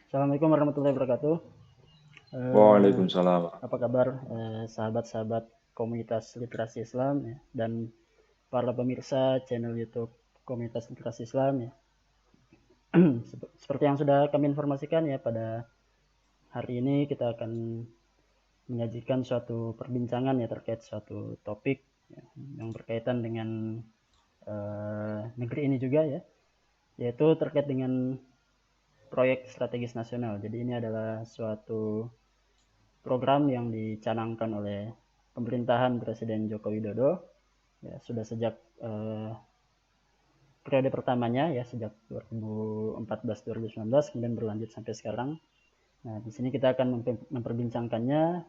Assalamualaikum warahmatullahi wabarakatuh. Waalaikumsalam. Apa kabar sahabat-sahabat komunitas literasi Islam ya, dan para pemirsa channel YouTube komunitas literasi Islam ya. Seperti yang sudah kami informasikan ya, pada hari ini kita akan menyajikan suatu perbincangan ya terkait suatu topik ya, yang berkaitan dengan negeri ini juga ya, yaitu terkait dengan proyek strategis nasional. Jadi ini adalah suatu program yang dicanangkan oleh pemerintahan Presiden Joko Widodo ya, sudah sejak periode pertamanya ya, sejak 2014-2019 kemudian berlanjut sampai sekarang. Nah, di sini kita akan memperbincangkannya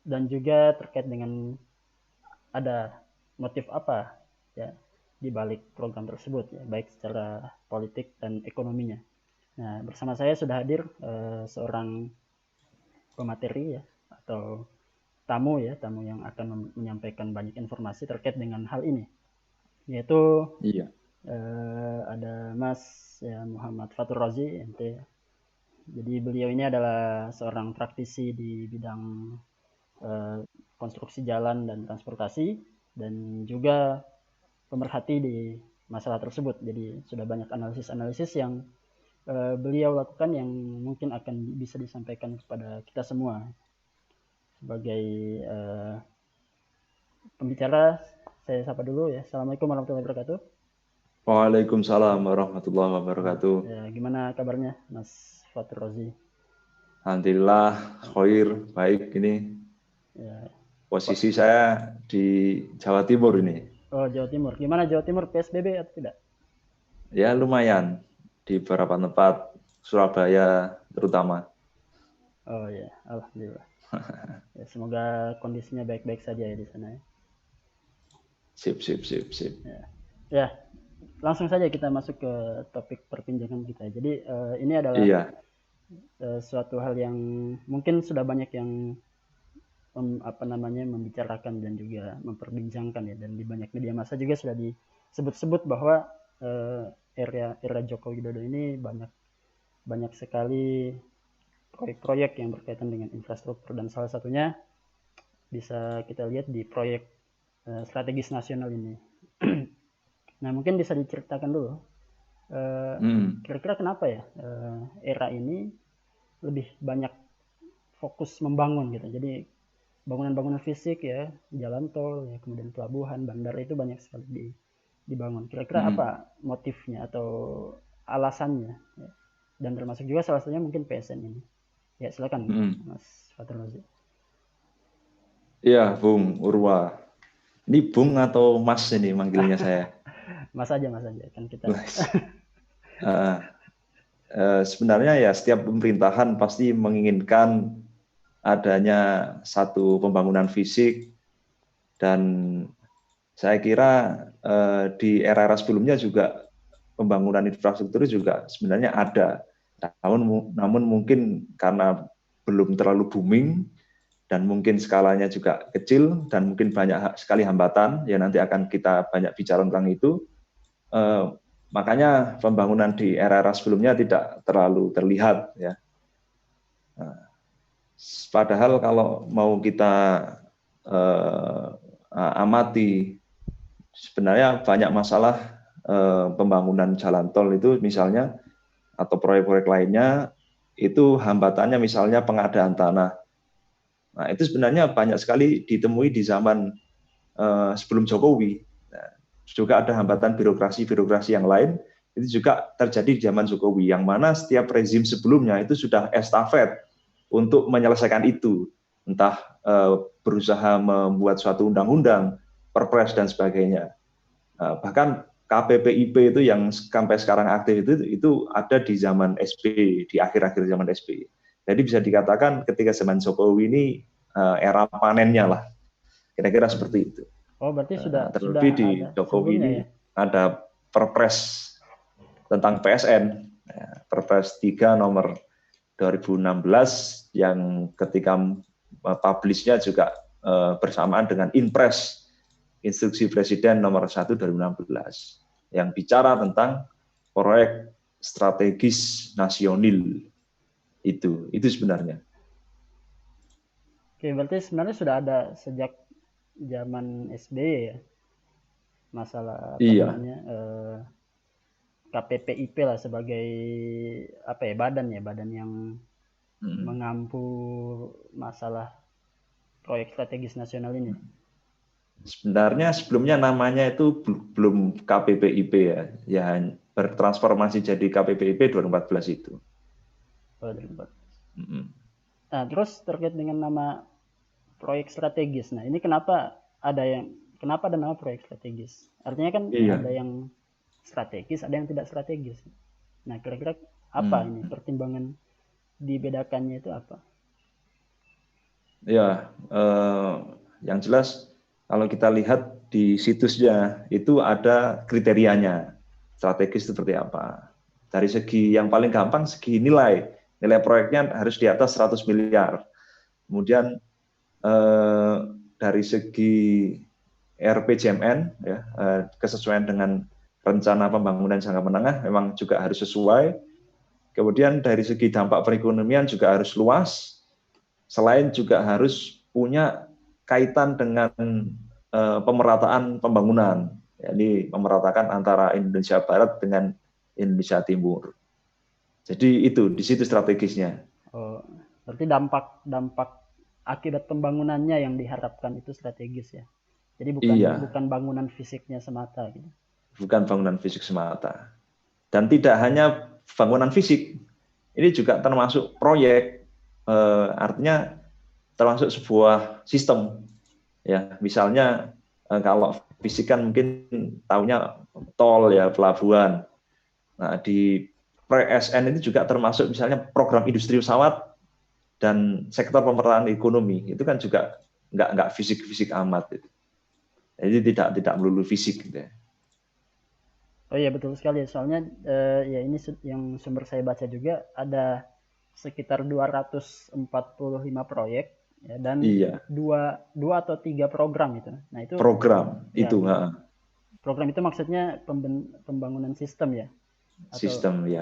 dan juga terkait dengan ada motif apa ya di balik program tersebut ya, baik secara politik dan ekonominya. Nah, bersama saya sudah hadir seorang pemateri ya, atau tamu yang akan menyampaikan banyak informasi terkait dengan hal ini, yaitu Iya. ada Mas ya, Muhammad Fatur Razi MT. Jadi beliau ini adalah seorang praktisi di bidang eh, konstruksi jalan dan transportasi, dan juga pemerhati di masalah tersebut. Jadi sudah banyak analisis-analisis yang beliau lakukan yang mungkin akan bisa disampaikan kepada kita semua sebagai pembicara. Saya sapa dulu ya. Assalamualaikum warahmatullahi wabarakatuh. Waalaikumsalam warahmatullahi wabarakatuh. Ya, gimana kabarnya Mas Fatur Rozi? Alhamdulillah, khair, baik ini. Ya. Posisi saya di Jawa Timur ini. Oh, Jawa Timur. Gimana Jawa Timur, PSBB atau tidak? Ya lumayan, di beberapa tempat, Surabaya terutama. Oh ya, alhamdulillah. Ya, semoga kondisinya baik-baik saja ya di sana ya. Sip, sip, sip, sip. Ya, langsung saja kita masuk ke topik perbincangan kita. Jadi ini adalah Iya, suatu hal yang mungkin sudah banyak yang membicarakan dan juga memperbincangkan ya, dan di banyak media massa juga sudah disebut-sebut bahwa era Joko Widodo ini banyak sekali proyek-proyek yang berkaitan dengan infrastruktur, dan salah satunya bisa kita lihat di proyek strategis nasional ini. Nah, mungkin bisa diceritakan dulu kira-kira kenapa ya era ini lebih banyak fokus membangun gitu. Jadi bangunan-bangunan fisik ya, jalan tol ya, kemudian pelabuhan, bandara itu banyak sekali dibangun. Kira-kira apa motifnya atau alasannya ya? Dan termasuk juga salah satunya mungkin PSN ini. Ya, silakan Mas Fatur Razi. Iya, Bung Urwa. Ini Bung atau Mas ini manggilnya saya? Mas aja kan kita. Sebenarnya ya setiap pemerintahan pasti menginginkan adanya satu pembangunan fisik, dan saya kira di era-era sebelumnya juga pembangunan infrastruktur juga sebenarnya ada, namun mungkin karena belum terlalu booming dan mungkin skalanya juga kecil dan mungkin banyak sekali hambatan, ya nanti akan kita banyak bicara tentang itu. Makanya pembangunan di era-era sebelumnya tidak terlalu terlihat ya. Padahal kalau mau kita amati, sebenarnya banyak masalah pembangunan jalan tol itu misalnya, atau proyek-proyek lainnya, itu hambatannya misalnya pengadaan tanah. Nah, itu sebenarnya banyak sekali ditemui di zaman sebelum Jokowi. Nah, juga ada hambatan birokrasi yang lain, itu juga terjadi di zaman Jokowi, yang mana setiap rezim sebelumnya itu sudah estafet untuk menyelesaikan itu, entah berusaha membuat suatu undang-undang, perpres dan sebagainya. Bahkan KPPIP itu yang sampai sekarang aktif itu ada di zaman SBY, di akhir-akhir zaman SBY. Jadi bisa dikatakan ketika zaman Jokowi ini era panennya lah, kira-kira seperti itu. Oh, berarti sudah Terlebih di ada Jokowi sebelumnya ini ya. ada perpres tentang PSN, Perpres 3 nomor 2016, yang ketika publishnya juga bersamaan dengan Inpres, Instruksi Presiden nomor 1 2016, yang bicara tentang proyek strategis nasional. Itu sebenarnya. Oke, berarti sebenarnya sudah ada sejak zaman SBY ya, masalah apa Iya. namanya KPPIP lah sebagai apa ya, badan yang Mm. mengampu masalah proyek strategis nasional ini. Sebenarnya sebelumnya namanya itu belum KPPIP ya, ya bertransformasi jadi KPPIP 2014 itu. Oh, 2004. Mm. Nah, terus terkait dengan nama proyek strategis. Nah, ini kenapa ada nama proyek strategis? Artinya kan ada Iya. yang strategis, ada yang tidak strategis. Nah, kira-kira apa ini Mm. pertimbangan dibedakannya itu apa? Ya, yang jelas kalau kita lihat di situsnya itu ada kriterianya strategis seperti apa. Dari segi yang paling gampang segi nilai proyeknya harus di atas 100 miliar. Kemudian dari segi RPJMN ya, kesesuaian dengan rencana pembangunan jangka menengah memang juga harus sesuai. Kemudian dari segi dampak perekonomian juga harus luas. Selain juga harus punya kaitan dengan pemerataan pembangunan, jadi memeratakan antara Indonesia Barat dengan Indonesia Timur. Jadi itu di situ strategisnya. Oh, berarti dampak akibat pembangunannya yang diharapkan itu strategis ya. Jadi bukan Iya, bukan bangunan fisiknya semata gitu. bukan bangunan fisik semata. Dan tidak hanya bangunan fisik, ini juga termasuk proyek, artinya termasuk sebuah sistem. Ya, misalnya kalau fisik kan mungkin tahunya tol ya, pelabuhan. Nah, di PSN ini juga termasuk misalnya program industri pesawat dan sektor pemerataan ekonomi. Itu kan juga nggak fisik-fisik amat. Gitu. Jadi tidak melulu fisik. Gitu. Oh iya betul sekali. Soalnya ya ini yang sumber saya baca juga ada sekitar 245 proyek ya, dan Iya, dua dua atau tiga program itu. Nah itu program ya itu program itu maksudnya pembangunan sistem ya atau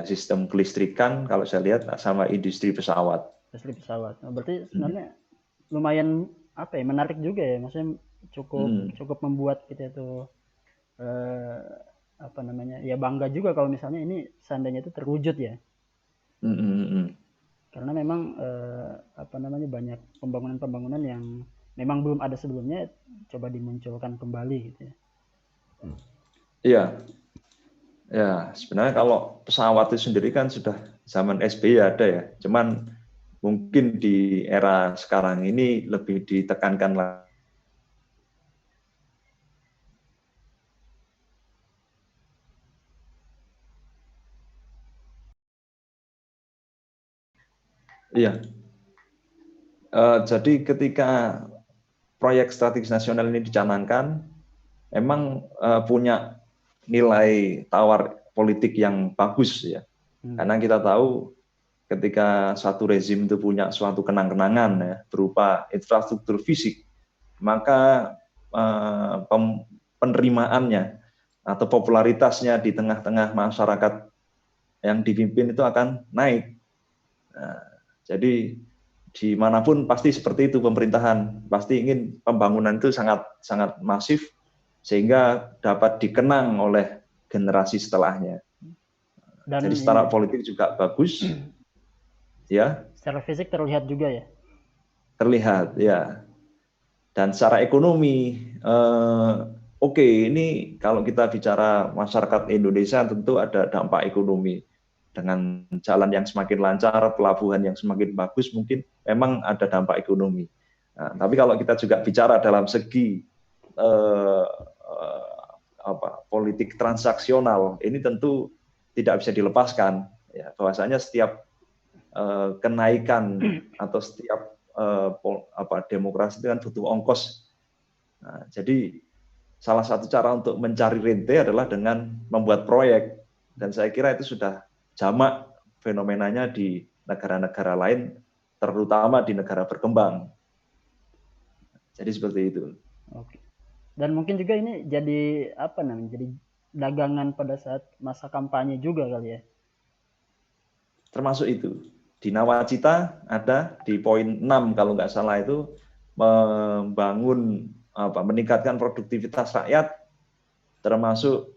sistem kelistrikan kalau saya lihat sama industri pesawat. listrik pesawat. Nah, berarti Hmm. sebenarnya lumayan apa ya, menarik juga ya. Maksudnya cukup Hmm. cukup membuat kita itu eh, apa namanya ya, bangga juga kalau misalnya ini seandainya itu terwujud ya. Hmm. Hmm. Hmm. Karena memang apa namanya, banyak pembangunan-pembangunan yang memang belum ada sebelumnya coba dimunculkan kembali gitu ya. Iya, ya sebenarnya kalau pesawat itu sendiri kan sudah zaman SBY ada ya. Cuman mungkin di era sekarang ini lebih ditekankan lagi. Iya, jadi ketika proyek strategis nasional ini dicanangkan, memang punya nilai tawar politik yang bagus ya. Hmm. Karena kita tahu ketika satu rezim itu punya suatu kenang-kenangan ya, berupa infrastruktur fisik, maka penerimaannya atau popularitasnya di tengah-tengah masyarakat yang dipimpin itu akan naik. Nah, jadi dimanapun pasti seperti itu pemerintahan pasti ingin pembangunan itu sangat sangat masif sehingga dapat dikenang oleh generasi setelahnya. Jadi Dan secara ini politik juga bagus, ya secara fisik terlihat juga ya. terlihat ya. Dan secara ekonomi, oke, ini kalau kita bicara masyarakat Indonesia tentu ada dampak ekonomi dengan jalan yang semakin lancar, pelabuhan yang semakin bagus, mungkin memang ada dampak ekonomi. Nah, tapi kalau kita juga bicara dalam segi eh, politik transaksional, ini tentu tidak bisa dilepaskan. Ya, bahwasanya setiap kenaikan atau setiap demokrasi itu kan butuh ongkos. Nah, jadi salah satu cara untuk mencari rente adalah dengan membuat proyek. Dan saya kira itu sudah jamak fenomenanya di negara-negara lain, terutama di negara berkembang. Jadi seperti itu. Oke. Dan mungkin juga ini jadi apa namanya? Jadi dagangan pada saat masa kampanye juga kali ya. Termasuk itu. di Nawacita ada di poin 6 kalau nggak salah itu membangun meningkatkan produktivitas rakyat, termasuk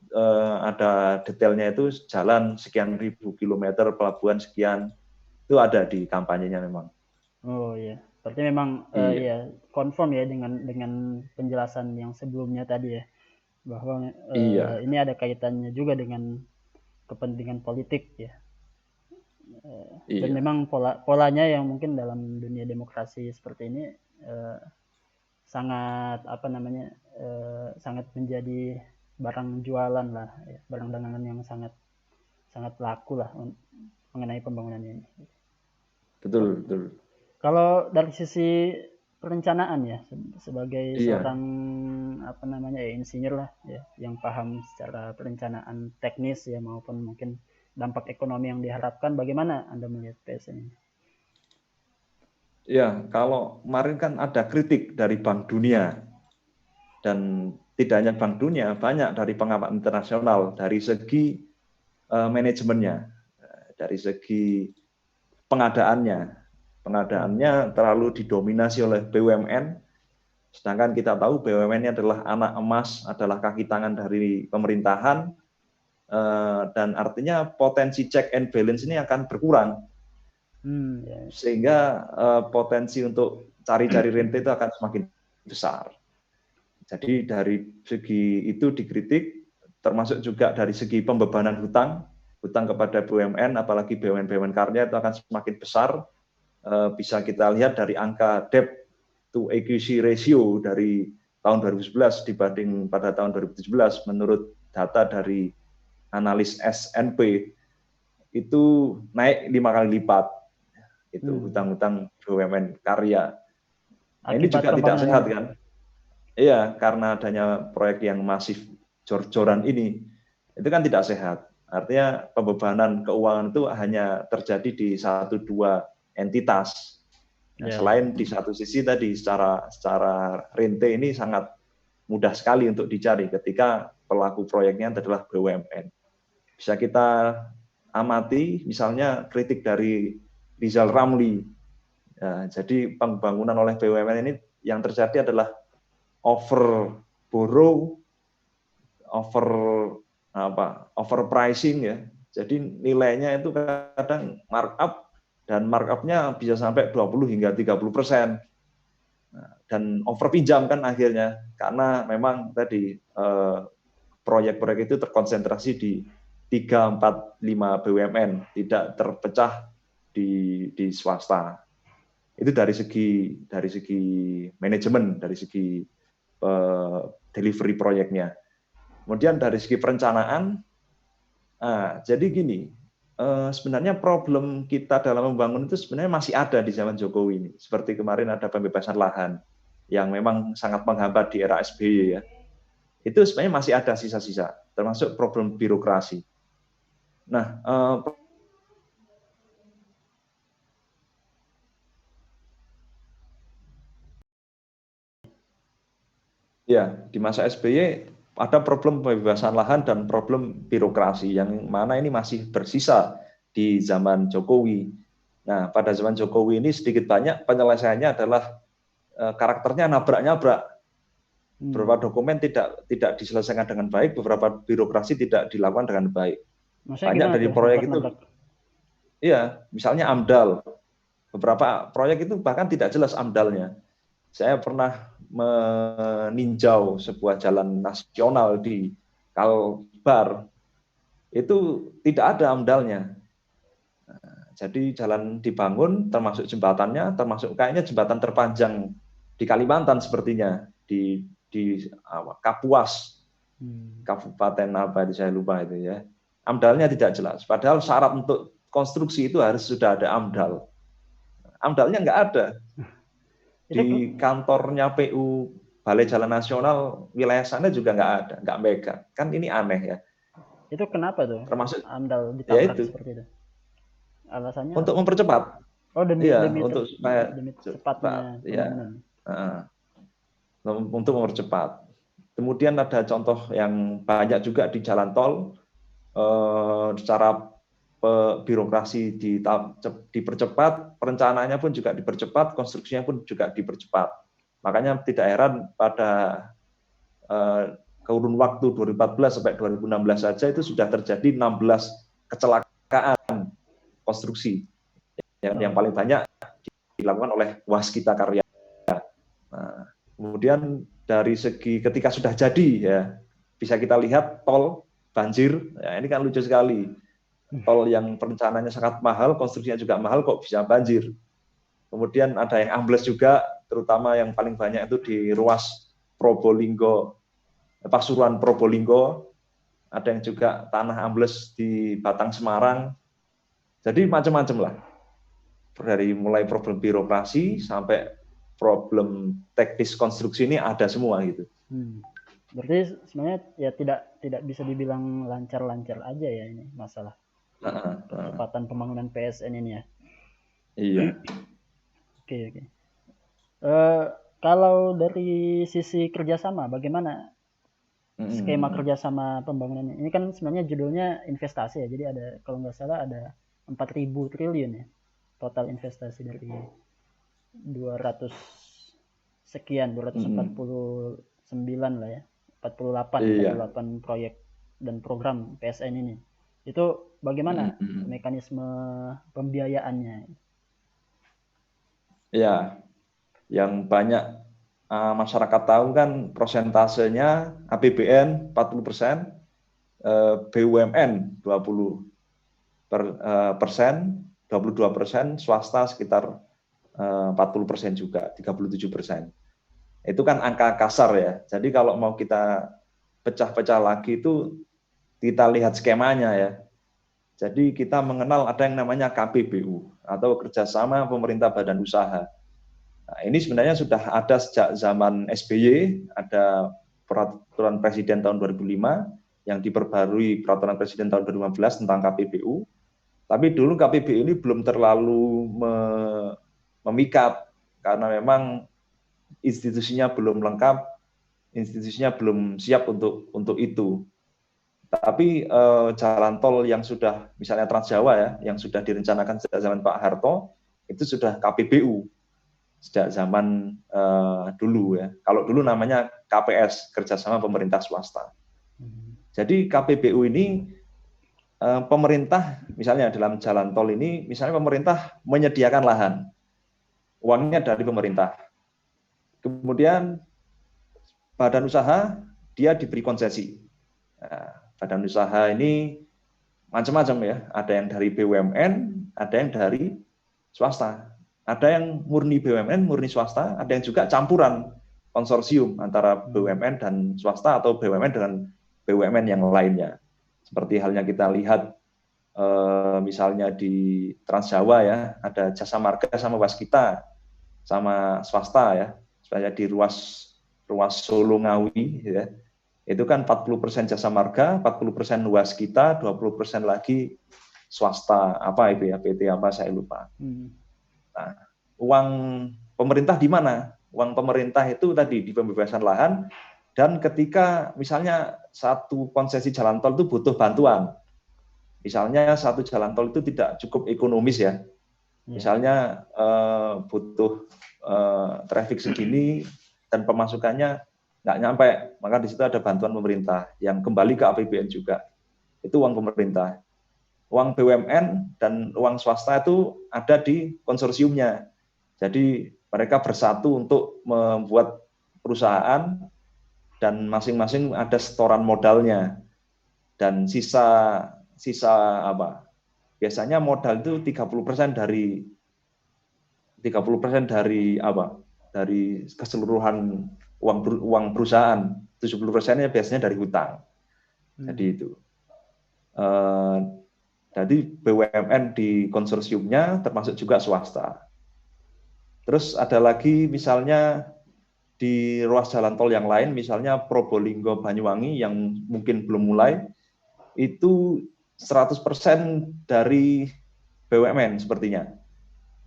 ada detailnya itu jalan sekian ribu kilometer, pelabuhan sekian, itu ada di kampanyenya memang. Oh iya, berarti memang Iya, ya confirm ya dengan penjelasan yang sebelumnya tadi ya, bahwa iya, ini ada kaitannya juga dengan kepentingan politik ya. Dan iya, memang polanya yang mungkin dalam dunia demokrasi seperti ini eh, sangat apa namanya sangat menjadi barang jualan lah ya, barang dagangan yang sangat sangat laku lah mengenai pembangunan ini. betul, betul. Kalau dari sisi perencanaan ya, sebagai Iya, seorang apa namanya ya insinyur lah ya, yang paham secara perencanaan teknis ya maupun mungkin dampak ekonomi yang diharapkan, bagaimana Anda melihat PSN ini? iya. Kalau kemarin kan ada kritik dari Bank Dunia, dan tidak hanya Bank Dunia, banyak dari pengamat internasional dari segi manajemennya, dari segi pengadaannya. Pengadaannya terlalu didominasi oleh BUMN, sedangkan kita tahu BUMN ini adalah anak emas, adalah kaki tangan dari pemerintahan, dan artinya potensi check and balance ini akan berkurang, Ya. sehingga potensi untuk cari-cari rente itu akan semakin besar. Jadi dari segi itu dikritik, termasuk juga dari segi pembebanan hutang kepada BUMN, apalagi BUMN karya itu akan semakin besar. Bisa kita lihat dari angka debt to equity ratio dari tahun 2011 dibanding pada tahun 2017, menurut data dari analis S&P itu naik 5 kali lipat. Itu hutang-hutang BUMN karya. Nah, ini Akibat juga tidak pembangunan sehat ini. kan? Iya, karena adanya proyek yang masif jor-joran ini, itu kan tidak sehat. Artinya pembebanan keuangan itu hanya terjadi di 1-2 entitas. Nah, Ya, ya. selain di satu sisi tadi secara rente ini sangat mudah sekali untuk dicari ketika pelaku proyeknya adalah BUMN. Bisa kita amati misalnya kritik dari Rizal Ramli. Ya, jadi pembangunan oleh BUMN ini yang terjadi adalah over borrow, over pricing ya. Jadi nilainya itu kadang markup, dan markupnya bisa sampai 20 hingga 30%. Dan over pinjam kan akhirnya, karena memang tadi proyek-proyek itu terkonsentrasi di 3, 4, 5 BUMN, tidak terpecah di swasta. Itu dari segi manajemen, dari segi delivery proyeknya. Kemudian dari segi perencanaan, jadi gini, sebenarnya problem kita dalam membangun itu sebenarnya masih ada di zaman Jokowi ini. Seperti kemarin ada pembebasan lahan yang memang sangat menghambat di era SBY ya. Itu sebenarnya masih ada sisa-sisa, termasuk problem birokrasi. Nah, ya, di masa SBY ada problem pembebasan lahan dan problem birokrasi yang mana ini masih bersisa di zaman Jokowi. Nah, pada zaman Jokowi ini sedikit banyak penyelesaiannya adalah karakternya nabrak-nyabrak. Beberapa dokumen tidak diselesaikan dengan baik, beberapa birokrasi tidak dilakukan dengan baik. Maksudnya Banyak gimana dari tuh proyek itu, nabrak-nabrak? iya, misalnya AMDAL. Beberapa proyek itu bahkan tidak jelas AMDALnya. Saya pernah meninjau sebuah jalan nasional di Kalbar, itu tidak ada AMDALnya. Jadi jalan dibangun, termasuk jembatannya, termasuk kayaknya jembatan terpanjang di Kalimantan sepertinya, di Kapuas, Kabupaten apa itu saya lupa itu ya. AMDALnya tidak jelas. Padahal syarat untuk konstruksi itu harus sudah ada AMDAL. AMDALnya nggak ada. Itu Di kantornya PU Balai Jalan Nasional wilayah sana juga nggak ada, nggak megang. Kan ini aneh ya. itu kenapa tuh Termasuk AMDAL ya ditabrak itu seperti itu? Alasannya untuk apa? mempercepat, Oh, demi iya demi untuk supaya demi cepatnya cepat, ya pembangunan. untuk mempercepat. Kemudian ada contoh yang banyak juga di jalan tol, secara birokrasi dipercepat, perencanaannya pun juga dipercepat, konstruksinya pun juga dipercepat. Makanya tidak heran pada kurun waktu 2014 sampai 2016 saja itu sudah terjadi 16 kecelakaan konstruksi. Yang paling banyak dilakukan oleh Waskita Karya. Nah, kemudian dari segi ketika sudah jadi ya bisa kita lihat tol banjir. Ya, ini kan lucu sekali. Tol yang perencanaannya sangat mahal, konstruksinya juga mahal, kok bisa banjir. Kemudian ada yang ambles juga, terutama yang paling banyak itu di ruas Probolinggo, Pasuruan Probolinggo. Ada yang juga tanah ambles di Batang Semarang. Jadi macam-macam lah. Dari mulai problem birokrasi sampai problem teknis konstruksi ini ada semua gitu. Berarti sebenarnya ya tidak bisa dibilang lancar-lancar aja ya ini masalah percepatan pembangunan PSN ini ya. Iya. Oke. Kalau dari sisi kerjasama, bagaimana skema kerjasama pembangunan ini? Ini kan sebenarnya judulnya investasi ya, jadi ada kalau nggak salah ada 4.000 triliun ya total investasi dari 200 sekian, 249 lah ya, 48 proyek dan program PSN ini. Itu bagaimana mekanisme pembiayaannya? Ya, yang banyak masyarakat tahu kan prosentasenya APBN 40%, BUMN 22%, swasta sekitar 40% juga, 37%. Itu kan angka kasar ya. Jadi kalau mau kita pecah-pecah lagi itu kita lihat skemanya ya. Jadi kita mengenal ada yang namanya KPBU atau kerjasama pemerintah badan usaha. Nah, ini sebenarnya sudah ada sejak zaman SBY, ada peraturan presiden tahun 2005 yang diperbarui peraturan presiden tahun 2015 tentang KPBU. Tapi dulu KPBU ini belum terlalu memikat karena memang institusinya belum lengkap, institusinya belum siap untuk itu. Tapi jalan tol yang sudah, misalnya Trans Jawa ya, yang sudah direncanakan sejak zaman Pak Harto, itu sudah KPBU sejak zaman dulu ya. Kalau dulu namanya KPS, Kerjasama Pemerintah Swasta. Jadi KPBU ini pemerintah, misalnya dalam jalan tol ini, misalnya pemerintah menyediakan lahan, uangnya dari pemerintah. Kemudian badan usaha dia diberi konsesi. Nah, badan usaha ini macam-macam ya, ada yang dari BUMN, ada yang dari swasta, ada yang murni BUMN, murni swasta, ada yang juga campuran konsorsium antara BUMN dan swasta atau BUMN dengan BUMN yang lainnya. Seperti halnya kita lihat misalnya di Trans Jawa ya, ada Jasa Marga sama Waskita sama swasta ya, supaya di ruas Solo Ngawi ya. Itu kan 40% jasa marga, 40% Waskita, 20% lagi swasta, apa itu ya, PT apa saya lupa. Nah, uang pemerintah di mana? Uang pemerintah itu tadi di pembebasan lahan, dan ketika misalnya satu konsesi jalan tol itu butuh bantuan. Misalnya satu jalan tol itu tidak cukup ekonomis ya. Misalnya butuh traffic segini dan pemasukannya nggak nyampe, maka di situ ada bantuan pemerintah yang kembali ke APBN juga. Itu uang pemerintah. Uang BUMN dan uang swasta itu ada di konsorsiumnya. Jadi mereka bersatu untuk membuat perusahaan dan masing-masing ada setoran modalnya. Dan sisa apa? Biasanya modal itu 30% dari apa? Dari keseluruhan uang perusahaan, 70%-nya biasanya dari hutang. Jadi itu. Jadi BUMN di konsorsiumnya termasuk juga swasta. Terus ada lagi misalnya di ruas jalan tol yang lain, misalnya Probolinggo Banyuwangi yang mungkin belum mulai, itu 100% dari BUMN sepertinya.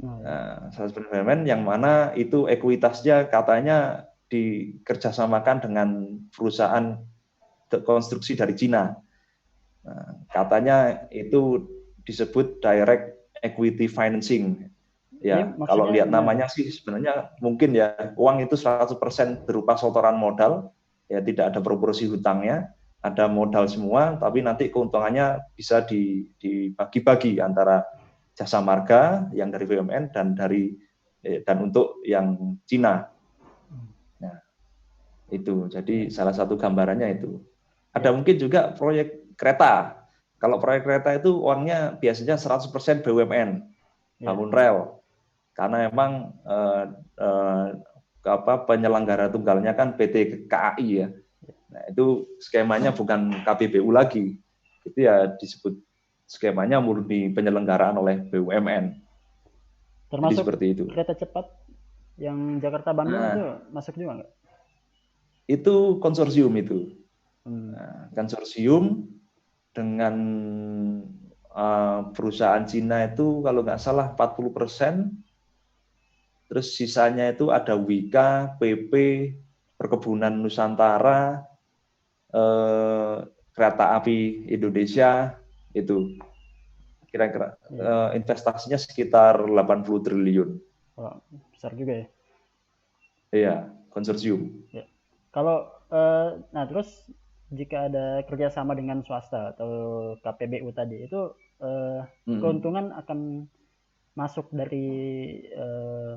Nah, 100% BUMN yang mana itu ekuitasnya katanya dikerjasamakan dengan perusahaan konstruksi dari Cina. Nah, katanya itu disebut direct equity financing. Ya, kalau lihat namanya sih sebenarnya mungkin ya uang itu 100% berupa setoran modal, ya tidak ada proporsi hutangnya, ada modal semua, tapi nanti keuntungannya bisa dibagi-bagi antara jasa marga yang dari BUMN dan untuk yang Cina. Nah, itu jadi salah satu gambarannya itu. Ada mungkin juga proyek kereta. Kalau proyek kereta itu uangnya biasanya 100% BUMN, bangun rel. Karena memang penyelenggara tunggalnya kan PT KAI ya. Nah, itu skemanya bukan KPBU lagi. Itu ya disebut skemanya murni penyelenggaraan oleh BUMN. Termasuk jadi seperti itu. Kereta cepat yang Jakarta-Bandung itu masuk juga nggak? Itu konsorsium itu. Nah, konsorsium dengan perusahaan Cina itu kalau nggak salah 40%, terus sisanya itu ada Wika, PP, Perkebunan Nusantara, Kereta Api Indonesia, itu kira-kira investasinya sekitar 80 triliun. Oh, besar juga ya? Iya, konsorsium. Ya. Kalau nah terus jika ada kerjasama dengan swasta atau KPBU tadi itu keuntungan akan masuk dari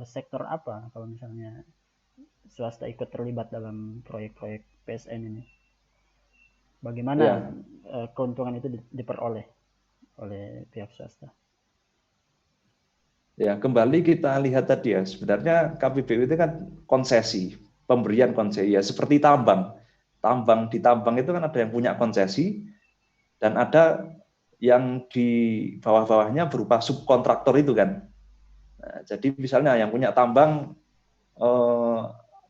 sektor apa kalau misalnya swasta ikut terlibat dalam proyek-proyek PSN ini? Bagaimana keuntungan itu diperoleh oleh pihak swasta? Ya, kembali kita lihat tadi ya, sebenarnya KPBU itu kan konsesi, pemberian konsesi, ya seperti tambang. Di tambang itu kan ada yang punya konsesi, dan ada yang di bawah-bawahnya berupa subkontraktor itu kan. Nah, jadi misalnya yang punya tambang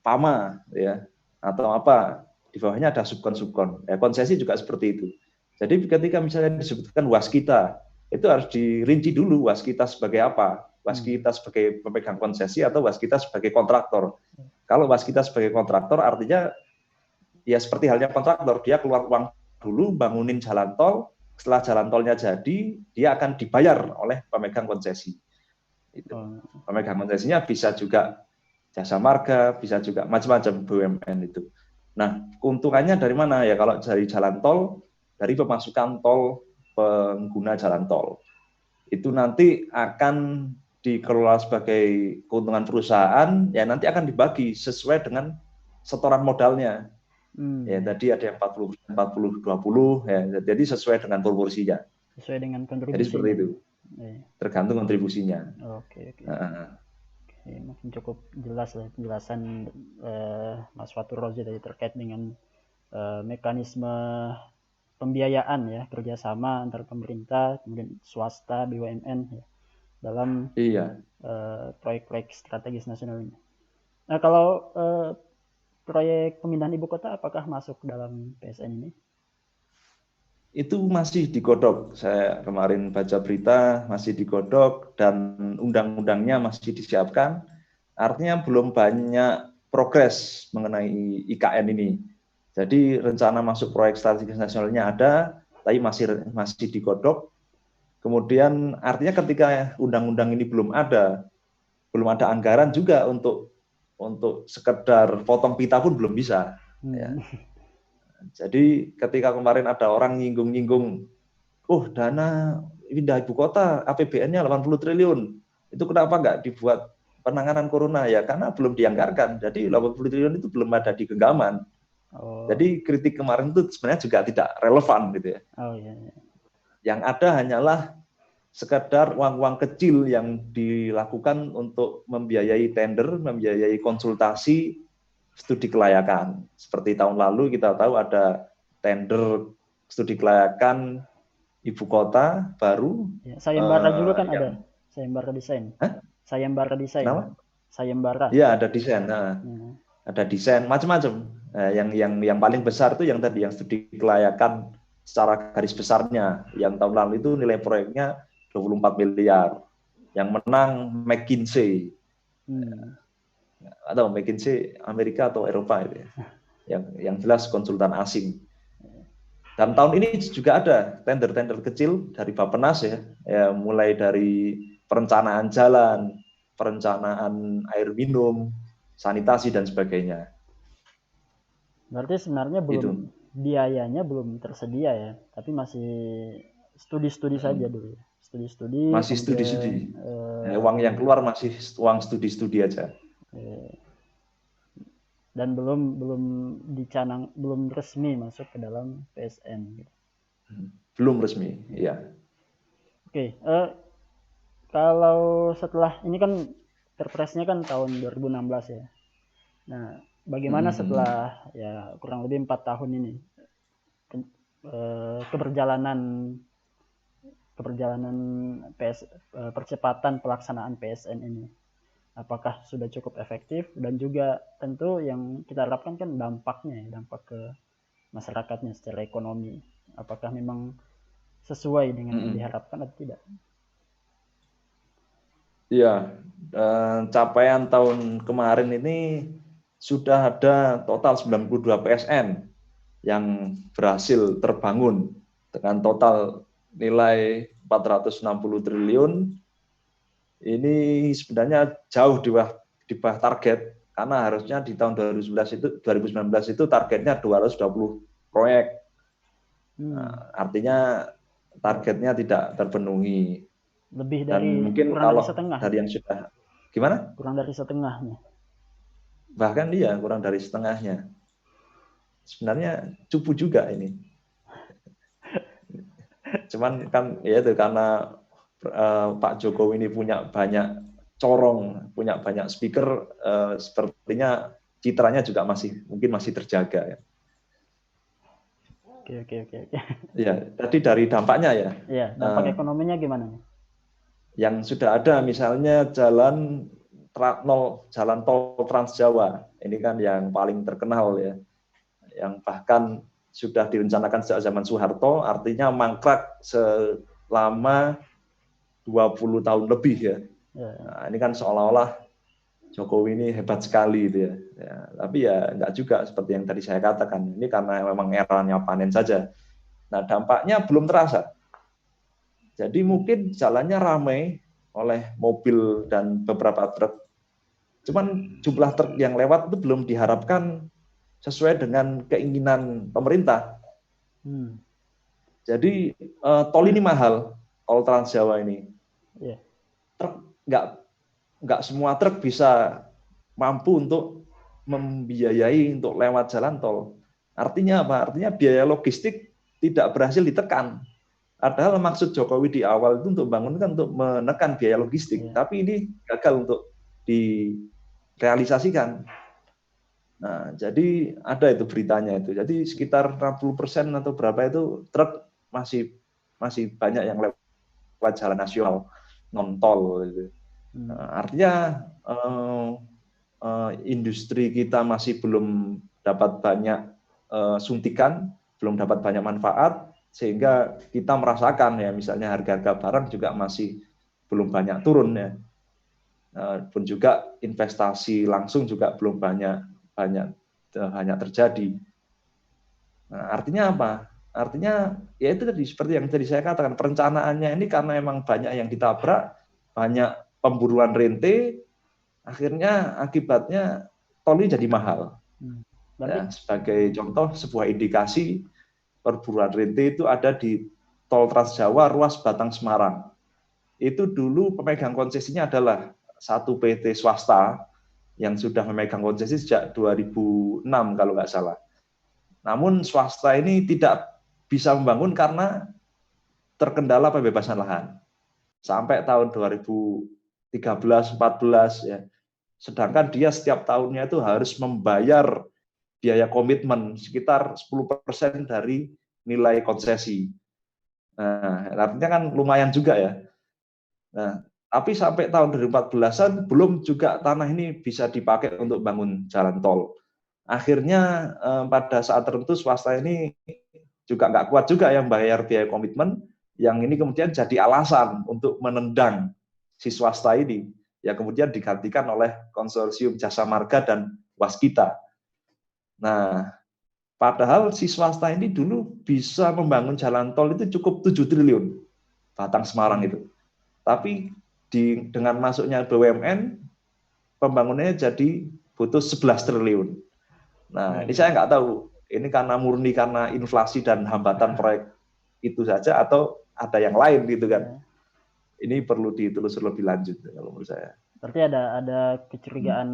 PAMA ya atau apa, di bawahnya ada subkon. Ya, konsesi juga seperti itu. Jadi ketika misalnya disebutkan waskita, itu harus dirinci dulu waskita sebagai apa. Waskita sebagai pemegang konsesi atau waskita sebagai kontraktor. Kalau waskita sebagai kontraktor artinya ya seperti halnya kontraktor, dia keluar uang dulu bangunin jalan tol, setelah jalan tolnya jadi, dia akan dibayar oleh pemegang konsesi. Itu. Pemegang konsesinya bisa juga jasa marga, bisa juga macam-macam BUMN itu. Nah, keuntungannya dari mana ya? Kalau dari jalan tol, dari pemasukan tol pengguna jalan tol. Itu nanti akan dikelola sebagai keuntungan perusahaan, ya nanti akan dibagi sesuai dengan setoran modalnya. Ya, tadi ada yang 40-20, ya, jadi sesuai dengan proporsinya. Sesuai dengan kontribusinya. Jadi seperti itu. Tergantung kontribusinya. Oke. Mungkin cukup jelas lah penjelasan Mas Fatur Rozi tadi terkait dengan mekanisme pembiayaan ya, kerjasama antara pemerintah kemudian swasta BUMN ya, dalam proyek-proyek strategis nasional ini. Nah, kalau proyek pemindahan ibu kota apakah masuk dalam PSN ini? Itu masih digodok. Saya kemarin baca berita masih digodok dan undang-undangnya masih disiapkan. Artinya belum banyak progres mengenai IKN ini. Jadi rencana masuk proyek strategis nasionalnya ada, tapi masih digodok. Kemudian artinya ketika undang-undang ini belum ada anggaran juga untuk sekedar potong pita pun belum bisa. Ya. Jadi ketika kemarin ada orang nyinggung-nyinggung, dana pindah ibu kota APBN-nya 80 triliun, itu kenapa nggak dibuat penanganan corona? Ya karena belum dianggarkan, jadi 80 triliun itu belum ada di genggaman. Jadi kritik kemarin itu sebenarnya juga tidak relevan gitu ya. Yang ada hanyalah sekedar uang-uang kecil yang dilakukan untuk membiayai tender, membiayai konsultasi studi kelayakan. Seperti tahun lalu kita tahu ada tender studi kelayakan ibu kota baru. Sayembara juga kan ada. Sayembara desain. Sayembara desain. Kenapa? Sayembara. Iya, ada desain. Ada desain macam-macam. Yang paling besar itu yang tadi yang studi kelayakan secara garis besarnya. Yang tahun lalu itu nilai proyeknya 24 miliar. Yang menang McKinsey. Atau McKinsey Amerika atau Eropa itu ya. Yang jelas konsultan asing. Dan tahun ini juga ada tender-tender kecil dari Bappenas ya, mulai dari perencanaan jalan, perencanaan air minum, sanitasi dan sebagainya. Berarti sebenarnya Itu. biayanya belum tersedia ya, tapi masih studi-studi saja dulu ya. Studi-studi, Masih kemudian studi-studi. Uang yang keluar masih uang studi-studi aja. dan belum dicanang, belum resmi masuk ke dalam PSN. Gitu. Belum resmi, ya. Oke, kalau setelah ini kan Perpresnya kan tahun 2016 ya. Nah, bagaimana setelah ya kurang lebih 4 tahun ini keberjalanan percepatan pelaksanaan PSN ini? Apakah sudah cukup efektif, dan juga tentu yang kita harapkan kan dampaknya ya, dampak ke masyarakatnya secara ekonomi. Apakah memang sesuai dengan yang diharapkan atau tidak? Iya, capaian tahun kemarin ini sudah ada total 92 PSN yang berhasil terbangun dengan total nilai 460 triliun. Ini sebenarnya jauh di bawah target, karena harusnya di tahun 2019 itu targetnya 220 proyek. Nah, artinya targetnya tidak terpenuhi. Lebih dari, Dan mungkin kurang dari kalau setengah dari ya? yang sudah, gimana? Kurang dari setengahnya. Bahkan dia kurang dari setengahnya. Sebenarnya cupu juga ini. Cuman kan ya itu karena Pak Jokowi ini punya banyak corong, punya banyak speaker, sepertinya citranya juga mungkin masih terjaga ya. Oke. Ya, tadi dari dampaknya ya. Iya, dampak ekonominya gimana nih? Yang sudah ada misalnya jalan tol Trans Jawa. Ini kan yang paling terkenal ya. Yang bahkan sudah direncanakan sejak zaman Soeharto, artinya mangkrak selama 20 tahun lebih ya. Nah, ini kan seolah-olah Jokowi ini hebat sekali gitu ya. Tapi ya enggak juga seperti yang tadi saya katakan. Ini karena memang eranya panen saja. Nah, dampaknya belum terasa. Jadi mungkin jalannya ramai oleh mobil dan beberapa truk. Cuman jumlah truk yang lewat itu belum diharapkan sesuai dengan keinginan pemerintah. Jadi tol ini mahal, tol Trans Jawa ini. Truk nggak semua truk bisa mampu untuk membiayai untuk lewat jalan tol. Artinya apa? Artinya biaya logistik tidak berhasil ditekan. Padahal maksud Jokowi di awal itu untuk bangun kan untuk menekan biaya logistik, tapi ini gagal untuk direalisasikan. Nah, jadi ada itu beritanya itu. Jadi sekitar 60% atau berapa itu truk masih banyak yang lewat jalan nasional non tol gitu. Artinya industri kita masih belum dapat banyak suntikan, belum dapat banyak manfaat, sehingga kita merasakan ya misalnya harga-harga barang juga masih belum banyak turun ya. Pun juga investasi langsung juga belum banyak terjadi. Nah, artinya apa? Artinya ya itu tadi seperti yang tadi saya katakan, perencanaannya ini karena memang banyak yang ditabrak, banyak pemburuan rente, akhirnya akibatnya tol ini jadi mahal. Ya, sebagai contoh sebuah indikasi perburuan rente itu ada di tol Trans Jawa ruas Batang Semarang. Itu dulu pemegang konsesinya adalah satu PT swasta yang sudah memegang konsesi sejak 2006 kalau nggak salah. Namun swasta ini tidak bisa membangun karena terkendala pembebasan lahan. Sampai tahun 2013-14 ya. Sedangkan dia setiap tahunnya itu harus membayar biaya komitmen sekitar 10% dari nilai konsesi. Nah, artinya kan lumayan juga ya. Nah, tapi sampai tahun 2014-an belum juga tanah ini bisa dipakai untuk bangun jalan tol. Akhirnya pada saat tertentu swasta ini juga nggak kuat juga yang bayar biaya komitmen, yang ini kemudian jadi alasan untuk menendang si swasta ini. Ya kemudian digantikan oleh konsorsium Jasa Marga dan Waskita. Nah, Padahal si swasta ini dulu bisa membangun jalan tol itu cukup 7 triliun, Batang Semarang itu. Tapi dengan masuknya BUMN, pembangunannya jadi butuh 11 triliun. Nah, ini saya nggak tahu, ini karena murni karena inflasi dan hambatan proyek itu saja atau ada yang lain gitu kan. Ini perlu ditelusuri lebih lanjut kalau menurut saya. Berarti ada kecurigaan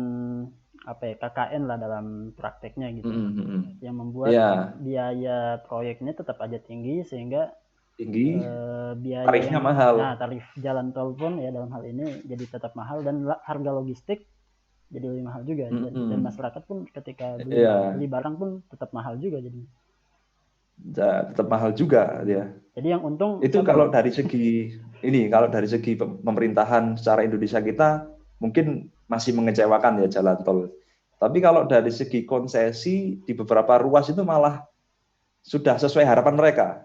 KKN lah dalam prakteknya gitu. Yang membuat biaya proyeknya tetap aja tinggi sehingga biaya tarifnya mahal. Nah, tarif jalan tol pun ya dalam hal ini jadi tetap mahal dan harga logistik jadi lebih mahal juga. Dan masyarakat pun ketika beli barang pun tetap mahal juga jadi. Tetap mahal juga ya. Jadi yang untung itu kalau dari segi pemerintahan secara Indonesia kita mungkin masih mengecewakan ya jalan tol. Tapi kalau dari segi konsesi di beberapa ruas itu malah sudah sesuai harapan mereka.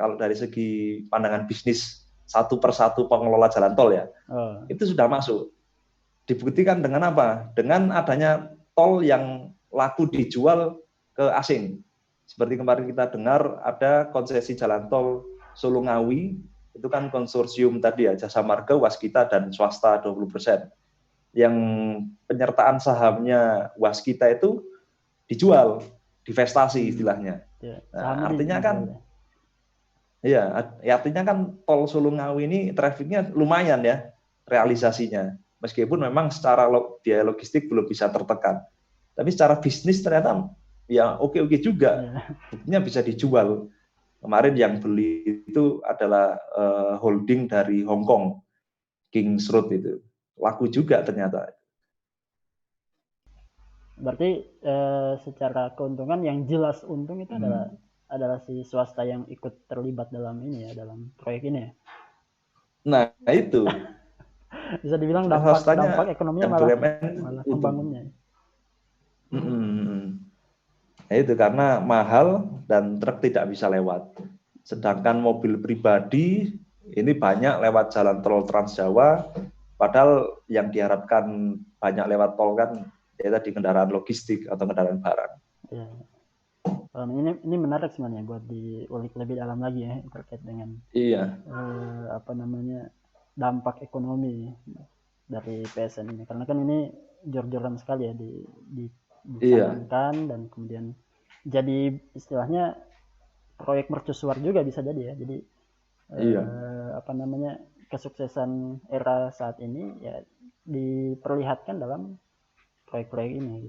Kalau dari segi pandangan bisnis satu persatu pengelola jalan tol ya, itu sudah masuk. Dibuktikan dengan apa? Dengan adanya tol yang laku dijual ke asing. Seperti kemarin kita dengar ada konsesi jalan tol Solo Ngawi, itu kan konsorsium tadi ya, Jasa Marga, Waskita, dan swasta 20%. Yang penyertaan sahamnya Waskita itu dijual, divestasi istilahnya. Nah, artinya kan tol Solo Ngawi ini trafficnya lumayan ya, realisasinya. Meskipun memang secara biaya logistik belum bisa tertekan. Tapi secara bisnis ternyata ya oke-oke juga, buktinya bisa dijual. Kemarin yang beli itu adalah holding dari Hong Kong, Kings Road itu. Laku juga ternyata. Berarti secara keuntungan yang jelas untung itu adalah si swasta yang ikut terlibat dalam ini ya, dalam proyek ini ya. Nah, itu. Bisa dibilang dampak ekonominya malah pembangunnya. Nah, itu karena mahal dan truk tidak bisa lewat. Sedangkan mobil pribadi ini banyak lewat jalan tol Trans Jawa, padahal yang diharapkan banyak lewat tol kan ya tadi kendaraan logistik atau kendaraan barang. Ya. Ini menarik sebenarnya buat diulik lebih dalam lagi ya terkait dengan dampak ekonomi dari PSN ini, karena kan ini jor-joran sekali ya dicanangkan dan kemudian jadi istilahnya proyek mercusuar juga bisa jadi ya. Jadi kesuksesan era saat ini ya diperlihatkan dalam proyek-proyek ini.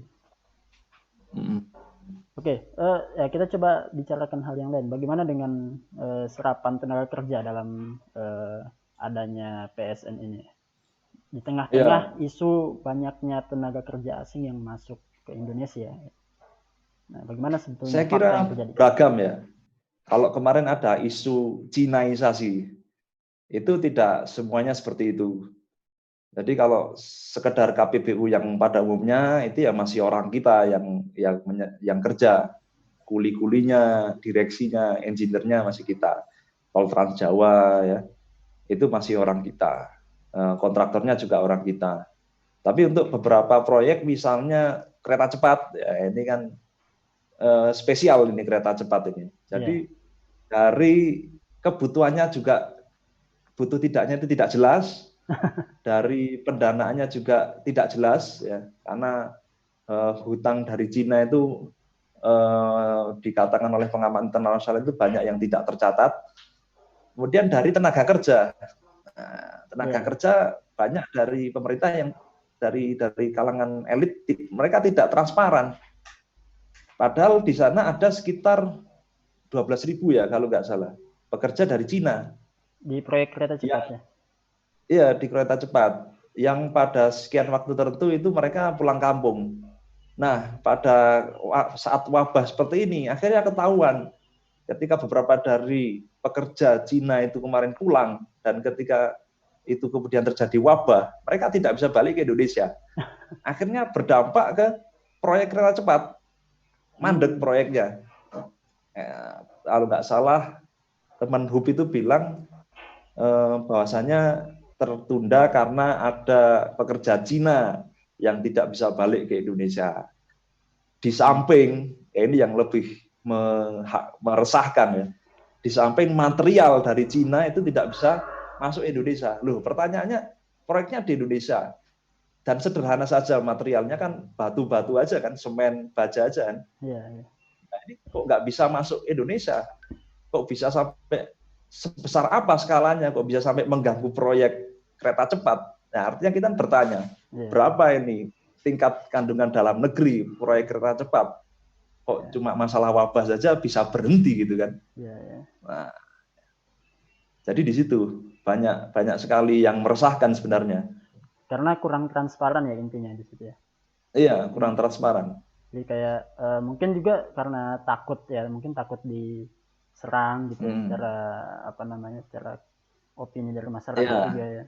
Oke, ya kita coba bicarakan hal yang lain. Bagaimana dengan serapan tenaga kerja dalam adanya PSN ini? Di tengah-tengah isu banyaknya tenaga kerja asing yang masuk ke Indonesia. Nah, bagaimana sebetulnya? Saya kira beragam ya. Kalau kemarin ada isu Cinaisasi, itu tidak semuanya seperti itu. Jadi kalau sekedar KPBU yang pada umumnya itu ya masih orang kita yang kerja, kuli-kulinya, direksinya, engineer-nya masih kita. Tol Trans Jawa ya, itu masih orang kita. Kontraktornya juga orang kita. Tapi untuk beberapa proyek misalnya kereta cepat, ya ini kan spesial ini kereta cepat ini. Jadi dari kebutuhannya juga butuh tidaknya itu tidak jelas, dari pendanaannya juga tidak jelas ya, karena hutang dari Cina itu dikatakan oleh pengamat internasional itu banyak yang tidak tercatat. Kemudian dari tenaga kerja. Tenaga kerja banyak dari pemerintah yang dari kalangan elit, mereka tidak transparan. Padahal di sana ada sekitar 12.000 ya kalau nggak salah pekerja dari Cina di proyek kereta cepat ya. Iya, di kereta cepat yang pada sekian waktu tertentu itu mereka pulang kampung. Nah, pada saat wabah seperti ini akhirnya ketahuan ketika beberapa dari pekerja Cina itu kemarin pulang, dan ketika itu kemudian terjadi wabah, mereka tidak bisa balik ke Indonesia. Akhirnya berdampak ke proyek kereta cepat, mandek proyeknya. Kalau nggak salah, teman Hub itu bilang bahwasanya tertunda karena ada pekerja Cina yang tidak bisa balik ke Indonesia. Di samping, ini yang lebih meresahkan ya. Di samping material dari Cina itu tidak bisa masuk Indonesia. Loh, pertanyaannya proyeknya di Indonesia dan sederhana saja, materialnya kan batu-batu aja kan, semen, baja aja kan. Iya, iya. Nah, ini kok nggak bisa masuk Indonesia? Kok bisa sampai sebesar apa skalanya? Kok bisa sampai mengganggu proyek kereta cepat? Nah, artinya kita bertanya, Iya, berapa ini tingkat kandungan dalam negeri proyek kereta cepat? Kok cuma masalah wabah saja bisa berhenti gitu kan? iya, iya. Nah, jadi di situ banyak sekali yang meresahkan sebenarnya. Karena kurang transparan ya intinya di situ ya. Iya, kurang transparan. Jadi kayak mungkin juga karena takut ya, mungkin takut diserang gitu ya, secara apa namanya, secara opini dari masyarakat juga Iya. ya.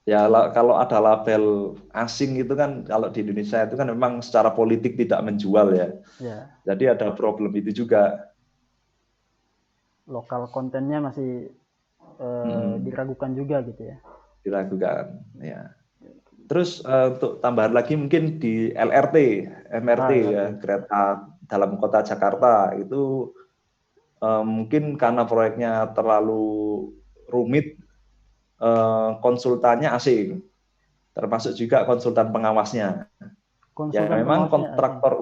Ya kalau ada label asing itu kan, kalau di Indonesia itu kan memang secara politik tidak menjual ya. Ya, Jadi ada problem itu juga. lokal kontennya masih Mm-mm, diragukan juga gitu ya. diragukan. Ya. Terus untuk tambahan lagi mungkin di LRT, MRT ya, LRT. kereta dalam kota Jakarta itu mungkin karena proyeknya terlalu rumit, konsultannya asing, termasuk juga konsultan pengawasnya. Ya Konsultan memang pengawasnya asing. kontraktor,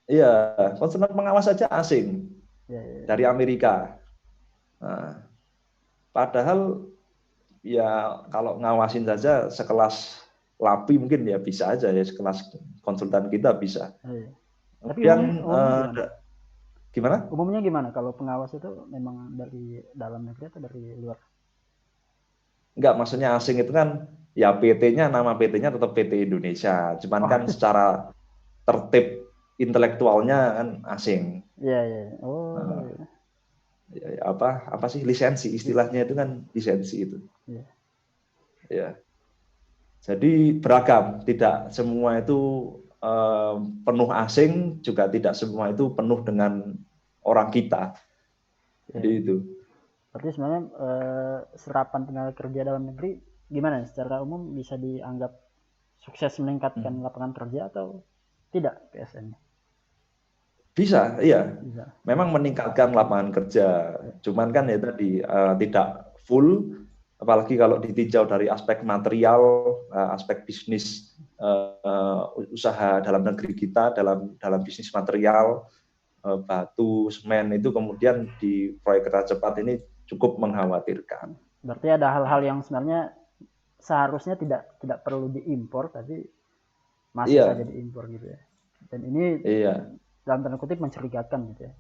iya konsultan pengawas saja asing Ya, ya, dari Amerika. Nah, padahal ya kalau ngawasin saja sekelas LAPI mungkin ya bisa aja ya, sekelas konsultan kita bisa. ya. Ya. Tapi Kemudian umumnya gimana? gimana? Umumnya gimana kalau pengawas itu memang dari dalam negeri atau dari luar? Enggak, maksudnya asing itu kan ya PT-nya, nama PT-nya tetap PT Indonesia. Cuman Oh, kan secara tertib intelektualnya kan asing. iya, iya. Oh, Nah, iya. apa sih lisensi, istilahnya itu kan lisensi itu. Iya. Ya. Jadi beragam, tidak semua itu penuh asing, juga tidak semua itu penuh dengan orang kita. Jadi Iya. itu. Berarti sebenarnya serapan tenaga kerja dalam negeri gimana? Secara umum bisa dianggap sukses meningkatkan lapangan kerja atau tidak PSN? Bisa, iya. Bisa. Memang meningkatkan lapangan kerja. Cuman kan ya tadi tidak full, apalagi kalau ditinjau dari aspek material, aspek bisnis usaha dalam negeri kita, dalam bisnis material, batu, semen itu kemudian di proyek kereta cepat ini cukup mengkhawatirkan. Berarti ada hal-hal yang sebenarnya seharusnya tidak perlu diimpor tapi masih saja Iya, diimpor gitu ya. Dan ini iya, dalam tanda kutip mencurigakan gitu ya.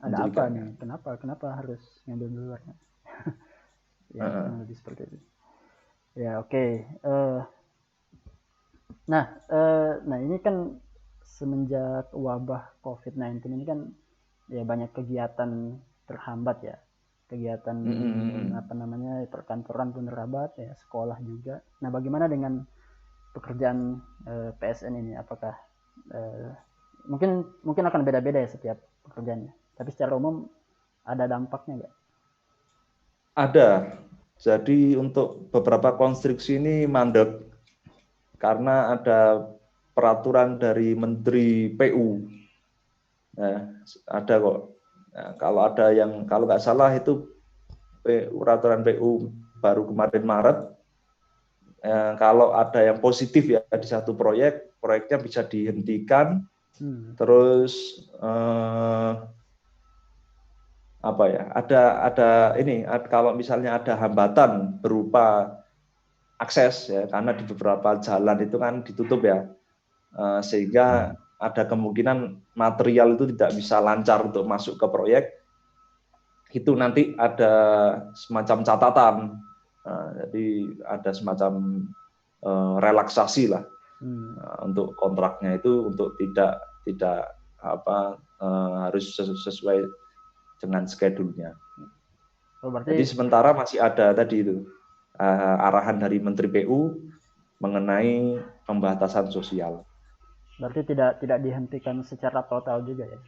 Ada apa nih? mencurigakan. Kenapa harus ngambil di luar? Ya kurang lebih seperti itu. Ya oke. Nah ini kan semenjak wabah COVID-19 ini kan ya banyak kegiatan terhambat ya, kegiatan apa namanya, perkantoran pun terhambat ya, sekolah juga. Nah bagaimana dengan pekerjaan PSN ini? Apakah eh, mungkin akan beda-beda ya setiap pekerjaannya, tapi secara umum ada dampaknya nggak? Ada. Jadi untuk beberapa konstruksi ini mandek karena ada peraturan dari Menteri PU. Nah, ada kok. Nah, kalau nggak salah itu peraturan PU baru kemarin Maret. Kalau ada yang positif ya di satu proyeknya bisa dihentikan. Terus apa ya? Ada ini. Kalau misalnya ada hambatan berupa akses ya, karena di beberapa jalan itu kan ditutup ya, sehingga ada kemungkinan material itu tidak bisa lancar untuk masuk ke proyek. Itu nanti ada semacam catatan, jadi ada semacam relaksasi lah untuk kontraknya itu, untuk tidak harus sesuai dengan schedule-nya. Oh, berarti Jadi sementara masih ada tadi itu arahan dari Menteri PU mengenai pembatasan sosial. berarti tidak dihentikan secara total juga ya,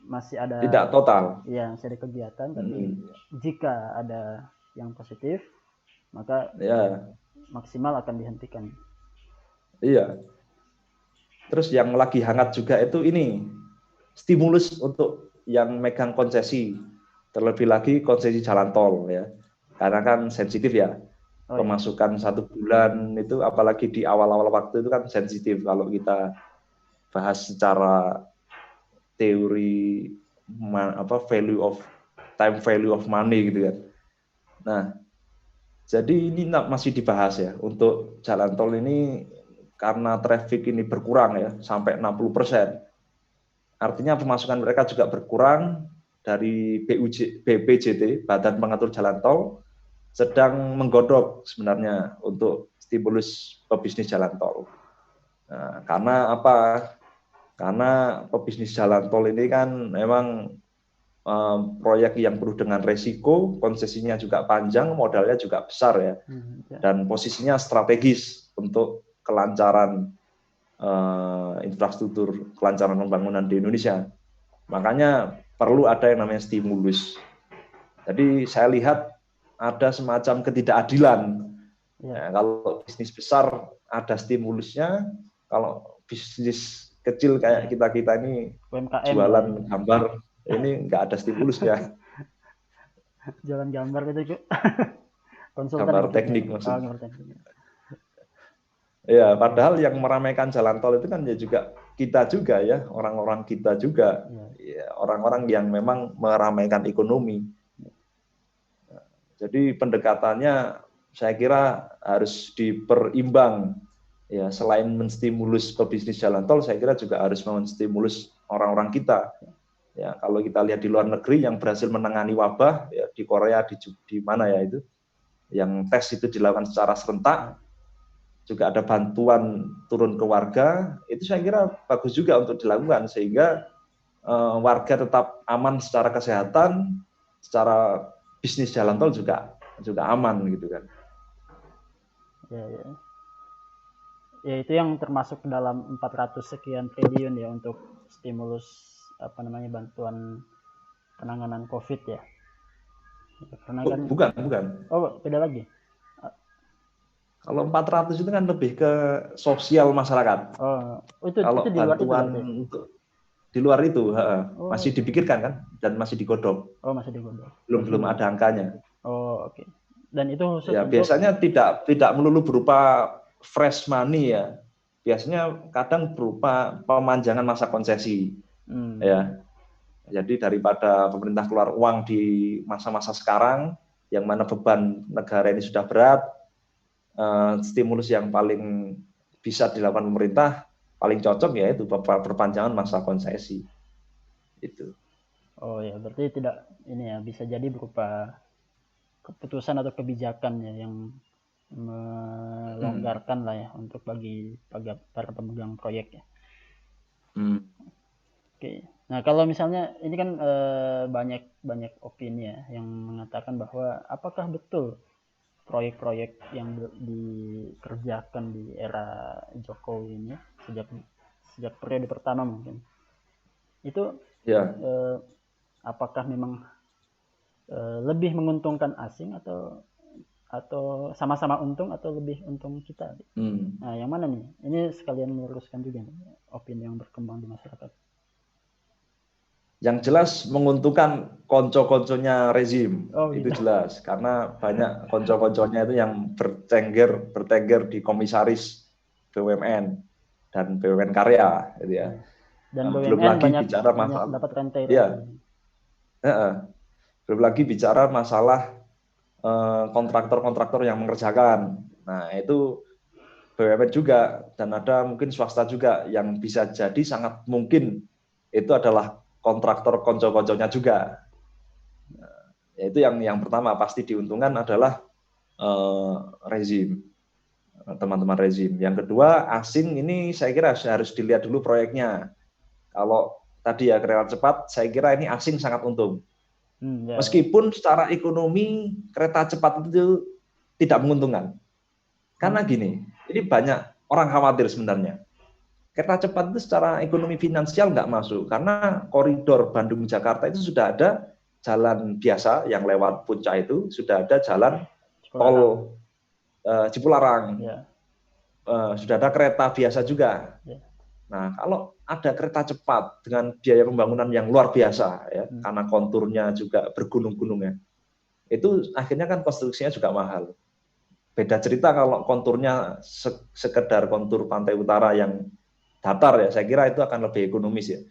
masih ada, Tidak total. ya masih ada kegiatan, tapi Mm-mm. jika ada yang positif maka Ya, maksimal akan dihentikan. iya. Terus yang lagi hangat juga itu ini, stimulus untuk yang megang konsesi, terlebih lagi konsesi jalan tol ya, karena kan sensitif ya. Pemasukan 1 bulan itu apalagi di awal-awal waktu itu kan sensitif kalau kita bahas secara teori value of money gitu kan. Nah, jadi ini masih dibahas ya untuk jalan tol ini karena traffic ini berkurang ya sampai 60%. Artinya pemasukan mereka juga berkurang dari BPJT, Badan Pengatur Jalan Tol, sedang menggodok sebenarnya untuk stimulus pebisnis jalan tol. Nah, karena apa? Karena pebisnis jalan tol ini kan memang proyek yang penuh dengan resiko, konsesinya juga panjang, modalnya juga besar ya, dan posisinya strategis untuk kelancaran infrastruktur, kelancaran pembangunan di Indonesia. Makanya perlu ada yang namanya stimulus. Jadi saya lihat ada semacam ketidakadilan. Ya, kalau bisnis besar ada stimulusnya, kalau bisnis kecil kayak kita ini UMKM jualan gambar, ini nggak ada stimulusnya. Jualan gambar itu gambar teknik maksudnya. Ya, padahal yang meramaikan jalan tol itu kan ya juga kita juga ya, orang-orang kita juga, ya, orang-orang yang memang meramaikan ekonomi. Jadi pendekatannya saya kira harus diperimbang. Ya, selain menstimulus pebisnis jalan tol, saya kira juga harus menstimulus orang-orang kita. Ya, kalau kita lihat di luar negeri yang berhasil menangani wabah, ya, di Korea, di mana ya itu, yang tes itu dilakukan secara serentak, juga ada bantuan turun ke warga, itu saya kira bagus juga untuk dilakukan sehingga warga tetap aman secara kesehatan, secara bisnis jalan tol juga aman gitu kan. Ya itu yang termasuk dalam 400 sekian triliun ya untuk stimulus bantuan penanganan COVID ya. Karena kan bukan. Oh, beda lagi. Kalau 400 itu kan lebih ke sosial masyarakat. Oh, itu kalau itu di luar bantuan itu untuk di luar itu masih dipikirkan kan dan masih digodok. Oh, masih digodok. Belum ada angkanya. Oh, oke. Dan itu khusus ya, biasanya tidak melulu berupa fresh money ya. Biasanya kadang berupa pemanjangan masa konsesi. Ya. Jadi daripada pemerintah keluar uang di masa-masa sekarang yang mana beban negara ini sudah berat, stimulus yang paling bisa dilakukan pemerintah paling cocok yaitu perpanjangan masa konsesi. Itu. Oh ya, berarti tidak ini ya, bisa jadi berupa keputusan atau kebijakan ya yang melonggarkan lah ya untuk bagi para pemegang proyek ya. Oke. Nah, kalau misalnya ini kan banyak opini ya yang mengatakan bahwa apakah betul proyek-proyek yang dikerjakan di era Jokowi ini sejak periode pertama mungkin itu apakah memang lebih menguntungkan asing atau sama-sama untung atau lebih untung kita? Nah, yang mana nih? Ini sekalian meluruskan juga nih, opini yang berkembang di masyarakat. Yang jelas menguntungkan konco-konconya rezim, itu jelas karena banyak konco-konconya itu yang bertengger di komisaris BUMN dan BUMN karya, gitu ya. Dan belum lagi bicara masalah dapat rente itu. Belum lagi bicara masalah kontraktor-kontraktor yang mengerjakan. Nah, itu BUMN juga dan ada mungkin swasta juga yang bisa jadi sangat mungkin itu adalah kontraktor konco-konconya juga. Nah, yaitu yang pertama pasti diuntungkan adalah rezim, teman-teman rezim. Yang kedua asing ini saya kira harus dilihat dulu proyeknya. Kalau tadi ya kereta cepat, saya kira ini asing sangat untung. Meskipun secara ekonomi kereta cepat itu tidak menguntungkan. Karena gini, ini banyak orang khawatir sebenarnya. Kereta cepat itu secara ekonomi finansial nggak masuk karena koridor Bandung-Jakarta itu sudah ada jalan biasa yang lewat puncak itu, sudah ada jalan tol Cipularang, sudah ada kereta biasa juga. Nah, kalau ada kereta cepat dengan biaya pembangunan yang luar biasa ya, karena konturnya juga bergunung-gunung ya, itu akhirnya kan konstruksinya juga mahal. Beda cerita kalau konturnya sekedar kontur pantai utara yang datar ya, saya kira itu akan lebih ekonomis ya.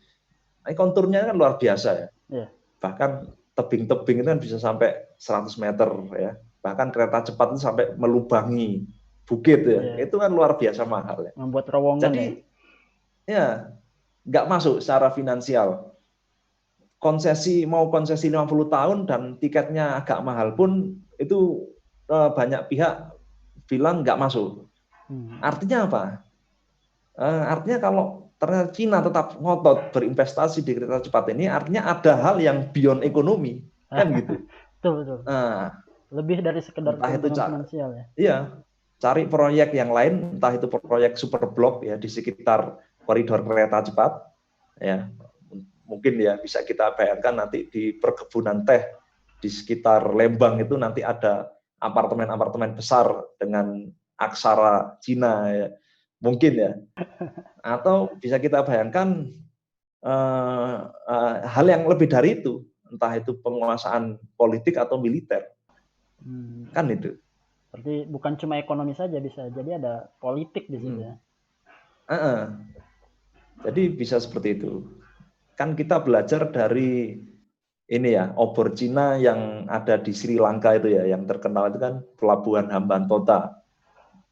Nah, konturnya kan luar biasa ya. Bahkan tebing-tebing itu kan bisa sampai 100 meter ya. Bahkan kereta cepat itu sampai melubangi bukit ya. Itu kan luar biasa mahal ya. Membuat terowongan. Jadi ya nggak masuk secara finansial. Konsesi 50 tahun dan tiketnya agak mahal pun itu banyak pihak bilang nggak masuk. Artinya apa? Artinya kalau ternyata Cina tetap ngotot berinvestasi di kereta cepat ini, artinya ada hal yang beyond ekonomi, kan gitu. Betul. Lebih dari sekedar keuntungan finansial ya. Iya, cari proyek yang lain, entah itu proyek super blok ya di sekitar koridor kereta cepat, ya mungkin ya bisa kita bayangkan nanti di perkebunan teh di sekitar Lembang itu nanti ada apartemen-apartemen besar dengan aksara Cina ya, mungkin ya. Atau bisa kita bayangkan hal yang lebih dari itu, entah itu penguasaan politik atau militer, kan itu. Berarti bukan cuma ekonomi saja, bisa jadi ada politik di situ ya. Jadi bisa seperti itu. Kan kita belajar dari ini ya, obor Cina yang ada di Sri Lanka itu ya, yang terkenal itu kan pelabuhan Hambantota.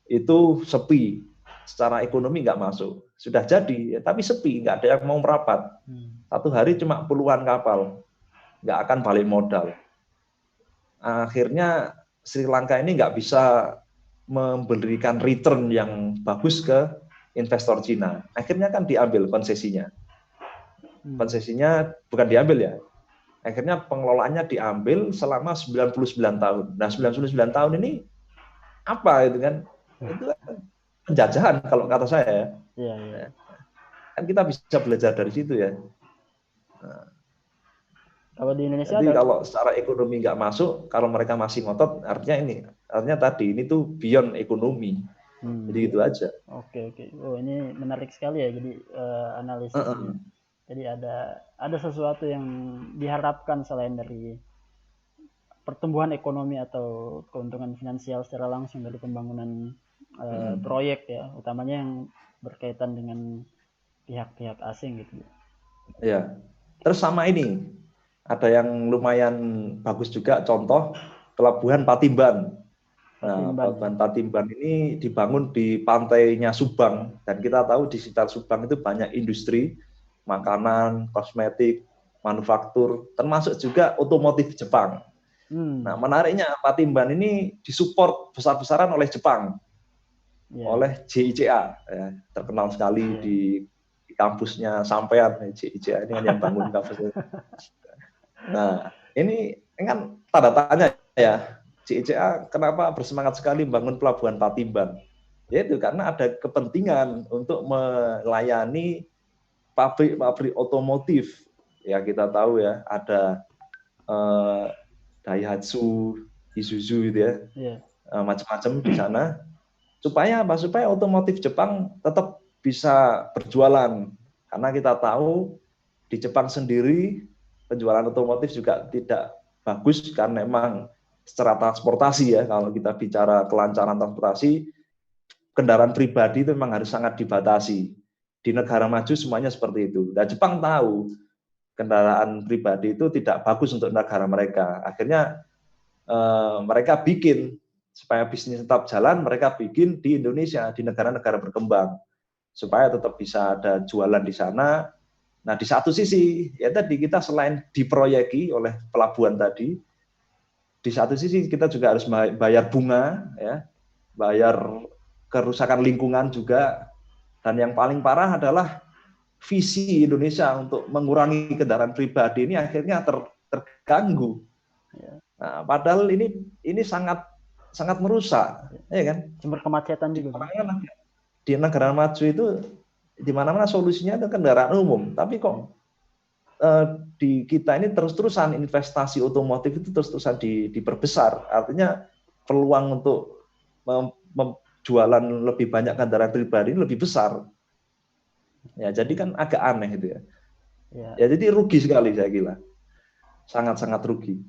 Itu sepi, secara ekonomi nggak masuk. Sudah jadi, tapi sepi, nggak ada yang mau merapat. Satu hari cuma puluhan kapal, nggak akan balik modal. Akhirnya Sri Lanka ini nggak bisa memberikan return yang bagus ke investor Cina. Akhirnya kan diambil konsesinya. Konsesinya bukan diambil ya. Akhirnya pengelolaannya diambil selama 99 tahun. Nah, 99 tahun ini apa itu kan? Itu kan penjajahan kalau kata saya. Iya. Kan kita bisa belajar dari situ ya. Nah, kalau di Indonesia jadi kalau secara ekonomi nggak masuk, kalau mereka masih ngotot, artinya tadi ini tuh beyond ekonomi. Jadi gitu aja. Oke. Oh, ini menarik sekali ya. Jadi analisis. Jadi ada sesuatu yang diharapkan selain dari pertumbuhan ekonomi atau keuntungan finansial secara langsung dari pembangunan proyek ya, utamanya yang berkaitan dengan pihak-pihak asing gitu. Ya. Terus sama ini, ada yang lumayan bagus juga, contoh Pelabuhan Patimban. Nah, Pelabuhan Patimban ini dibangun di pantainya Subang, dan kita tahu di sekitar Subang itu banyak industri, makanan, kosmetik, manufaktur, termasuk juga otomotif Jepang. Nah, menariknya Patimban ini disupport besar-besaran oleh Jepang, oleh JICA, ya, terkenal sekali di kampusnya sampean, JICA ini kan yang bangun kampusnya. Nah, ini kan tanda tanya ya, JICA kenapa bersemangat sekali membangun Pelabuhan Patimban? Yaitu karena ada kepentingan untuk melayani pabrik otomotif. Ya kita tahu ya, ada Daihatsu, Isuzu gitu ya, macam-macam di sana. Supaya otomotif Jepang tetap bisa berjualan. Karena kita tahu di Jepang sendiri penjualan otomotif juga tidak bagus karena memang secara transportasi ya, kalau kita bicara kelancaran transportasi, kendaraan pribadi itu memang harus sangat dibatasi. Di negara maju semuanya seperti itu. Dan Jepang tahu kendaraan pribadi itu tidak bagus untuk negara mereka. Akhirnya mereka bikin supaya bisnis tetap jalan, mereka bikin di Indonesia, di negara-negara berkembang, supaya tetap bisa ada jualan di sana. Nah, di satu sisi, ya tadi kita selain diproyeki oleh pelabuhan tadi, di satu sisi kita juga harus bayar bunga, ya, bayar kerusakan lingkungan juga, dan yang paling parah adalah visi Indonesia untuk mengurangi kendaraan pribadi ini akhirnya terganggu. Nah, padahal ini sangat merusak, ya kan? Sumber kemacetan juga. Di negara maju itu di mana-mana solusinya itu kendaraan umum, tapi kok di kita ini terus-terusan investasi otomotif itu terus-terusan diperbesar, artinya peluang untuk jualan lebih banyak kendaraan pribadi lebih besar. Ya, jadi kan agak aneh itu ya. Ya, Ya, jadi rugi sekali saya kira. Sangat-sangat rugi.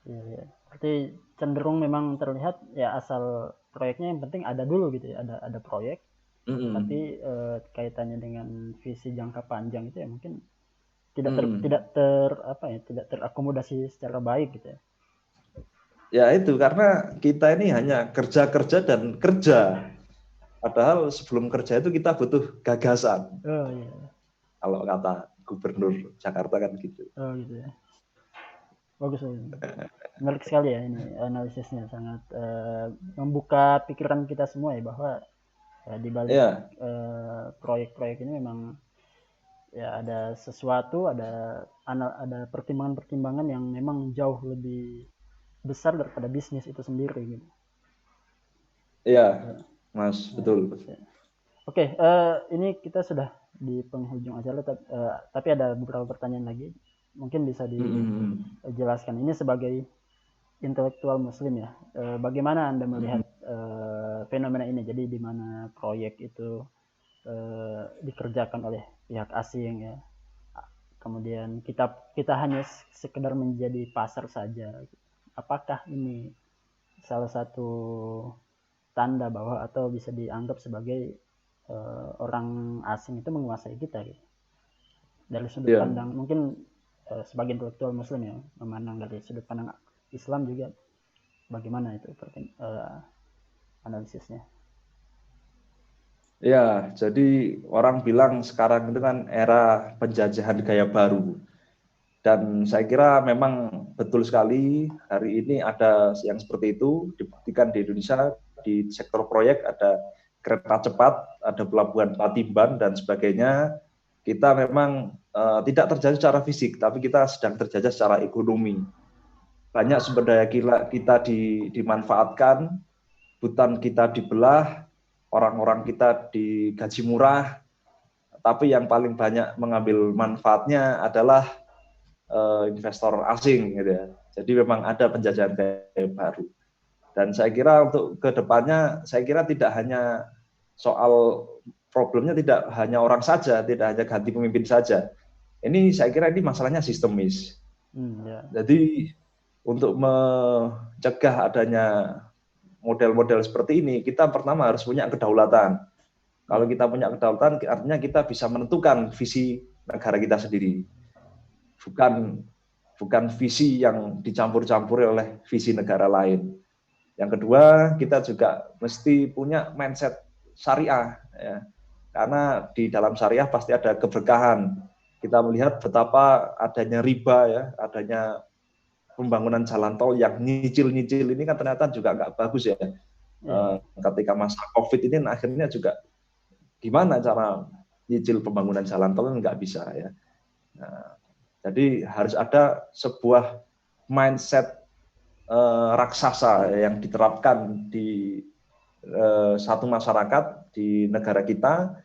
ya. Berarti cenderung memang terlihat ya asal proyeknya yang penting ada dulu gitu ya, ada proyek, Mm-mm. tapi kaitannya dengan visi jangka panjang itu ya mungkin Mm-mm. tidak terakomodasi secara baik gitu ya. Ya itu karena kita ini hanya kerja-kerja dan kerja. Padahal sebelum kerja itu kita butuh gagasan. Oh iya. Kalau kata Gubernur Jakarta kan gitu. Oh gitu ya. Bagus, bagus. Menarik sekali ya ini analisisnya, sangat membuka pikiran kita semua ya bahwa di balik Ya, proyek-proyek ini memang ya ada sesuatu, ada pertimbangan-pertimbangan yang memang jauh lebih besar daripada bisnis itu sendiri gitu. ya, Ya, Mas, ya, betul. ya. Oke, ini kita sudah di penghujung acara, tapi ada beberapa pertanyaan lagi. Mungkin bisa Mm-mm. dijelaskan. Ini sebagai intelektual Muslim ya. Bagaimana Anda melihat Mm-mm. fenomena ini? Jadi di mana proyek itu dikerjakan oleh pihak asing ya. Kemudian kita kita hanya sekedar menjadi pasar saja. Apakah ini salah satu tanda bahwa atau bisa dianggap sebagai orang asing itu menguasai kita gitu. Dari sudut Ya, pandang mungkin sebagai intelektual Muslim ya, memandang dari sudut pandang Islam juga bagaimana itu analisisnya. ya. Jadi orang bilang sekarang itu kan era penjajahan gaya baru. Dan saya kira memang betul sekali hari ini ada yang seperti itu dibuktikan di Indonesia di sektor proyek ada kereta cepat, ada pelabuhan Patimban dan sebagainya. Kita memang tidak terjajah secara fisik, tapi kita sedang terjajah secara ekonomi. Banyak sumber daya kita dimanfaatkan, hutan kita dibelah, orang-orang kita digaji murah, tapi yang paling banyak mengambil manfaatnya adalah investor asing gitu ya. Jadi memang ada penjajahan gaya baru. Dan saya kira untuk kedepannya, saya kira tidak hanya soal problemnya tidak hanya orang saja, tidak hanya ganti pemimpin saja. Ini saya kira ini masalahnya sistemis. Ya. Jadi untuk mencegah adanya model-model seperti ini, kita pertama harus punya kedaulatan. Kalau Ya. kita punya kedaulatan, artinya kita bisa menentukan visi negara kita sendiri. Bukan bukan visi yang dicampur-campuri oleh visi negara lain. Yang kedua, kita juga mesti punya mindset syariah, ya. Karena di dalam syariah pasti ada keberkahan. Kita melihat betapa adanya riba, ya, adanya pembangunan jalan tol yang nyicil-nyicil ini kan ternyata juga nggak bagus ya. Ya. Ketika masa COVID ini akhirnya juga gimana cara nyicil pembangunan jalan tol nggak bisa ya. Nah, jadi harus ada sebuah mindset raksasa yang diterapkan di satu masyarakat di negara kita,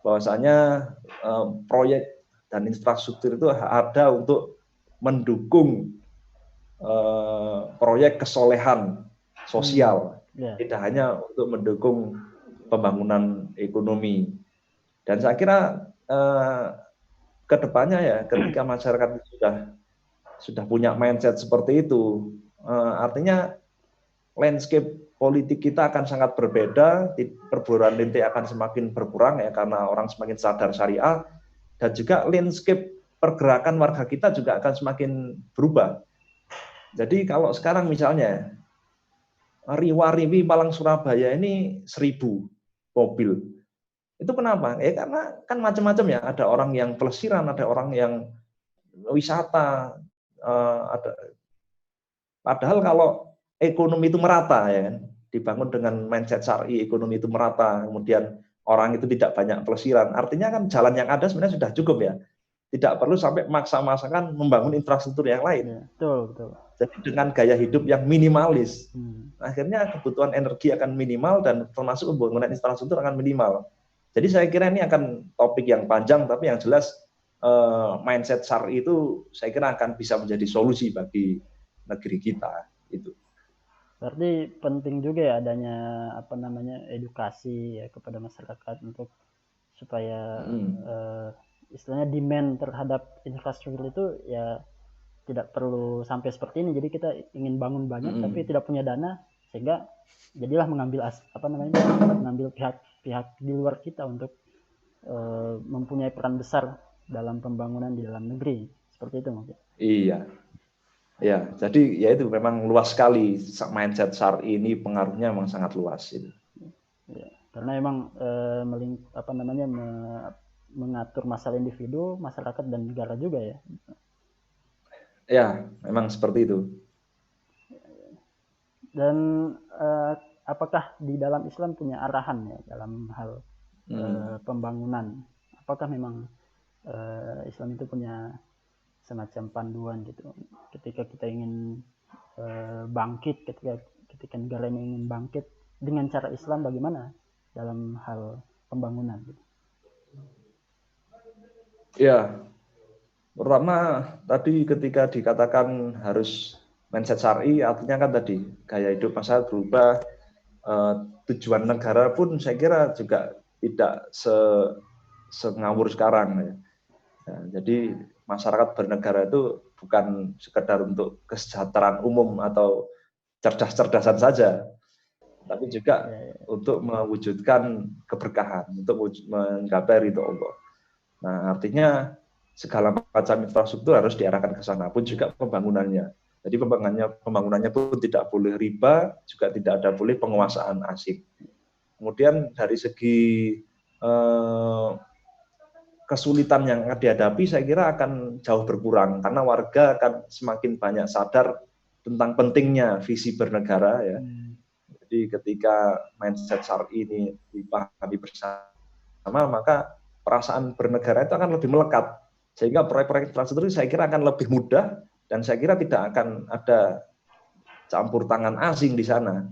bahwasanya proyek dan infrastruktur itu ada untuk mendukung proyek kesolehan sosial, Ya. tidak hanya untuk mendukung pembangunan ekonomi. Dan saya kira kedepannya ya, ketika masyarakat sudah punya mindset seperti itu, artinya landscape politik kita akan sangat berbeda, perburuan lintik akan semakin berkurang ya karena orang semakin sadar syariah, dan juga landscape pergerakan warga kita juga akan semakin berubah. Jadi kalau sekarang misalnya Riwa-Riwi Malang Surabaya ini 1.000 mobil, itu kenapa? Ya karena kan macam-macam ya, ada orang yang pelesiran, ada orang yang wisata, ada. Padahal kalau ekonomi itu merata ya kan, dibangun dengan mindset syar'i, ekonomi itu merata, kemudian orang itu tidak banyak pelesiran, artinya kan jalan yang ada sebenarnya sudah cukup ya. Tidak perlu sampai maksa-maksakan membangun infrastruktur yang lain. Ya. Betul, betul. Jadi dengan gaya hidup yang minimalis, Hmm. akhirnya kebutuhan energi akan minimal dan termasuk pembangunan infrastruktur akan minimal. Jadi saya kira ini akan topik yang panjang, tapi yang jelas mindset syar'i itu saya kira akan bisa menjadi solusi bagi negeri kita. Itu. Berarti penting juga ya adanya edukasi ya kepada masyarakat untuk supaya istilahnya demand terhadap infrastruktur itu ya tidak perlu sampai seperti ini. Jadi kita ingin bangun banyak tapi tidak punya dana, sehingga jadilah mengambil pihak-pihak di luar kita untuk mempunyai peran besar dalam pembangunan di dalam negeri, seperti itu mungkin. Iya. Ya, jadi ya itu memang luas sekali mindset syar'i ini, pengaruhnya memang sangat luas itu. Ya, karena emang mengatur masalah individu, masyarakat dan negara juga ya. Ya, memang seperti itu. Dan apakah di dalam Islam punya arahan ya dalam hal pembangunan? Apakah memang Islam itu punya semacam panduan gitu ketika kita ingin bangkit, ketika negara ini ingin bangkit dengan cara Islam, bagaimana dalam hal pembangunan gitu? Ya, pertama tadi ketika dikatakan harus mindset syar'i, artinya kan tadi gaya hidup masyarakat berubah, tujuan negara pun saya kira juga tidak sengawur sekarang ya. Jadi masyarakat bernegara itu bukan sekedar untuk kesejahteraan umum atau cerdas-cerdasan saja, tapi juga untuk mewujudkan keberkahan, untuk menggapai ridho Allah. Nah, artinya segala macam infrastruktur harus diarahkan ke sana, pun juga pembangunannya. Jadi pembangunannya pun tidak boleh riba, juga tidak ada boleh penguasaan asing. Kemudian dari segi kesulitan yang akan dihadapi saya kira akan jauh berkurang karena warga akan semakin banyak sadar tentang pentingnya visi bernegara ya. Jadi ketika mindset syar'i ini dipahami bersama, maka perasaan bernegara itu akan lebih melekat, sehingga proyek-proyek infrastruktur saya kira akan lebih mudah dan saya kira tidak akan ada campur tangan asing di sana.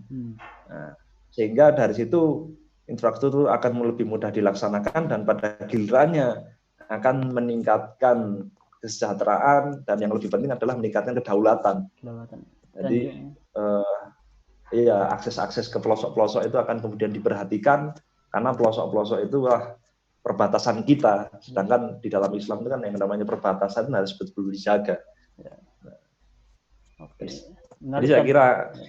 Nah, sehingga dari situ infrastruktur akan lebih mudah dilaksanakan dan pada gilirannya akan meningkatkan kesejahteraan dan yang lebih penting adalah meningkatkan kedaulatan. Jadi akses-akses ke pelosok-pelosok itu akan kemudian diperhatikan karena pelosok-pelosok itu perbatasan kita, sedangkan di dalam Islam itu kan yang namanya perbatasan harus betul-betul dijaga. Jadi saya kira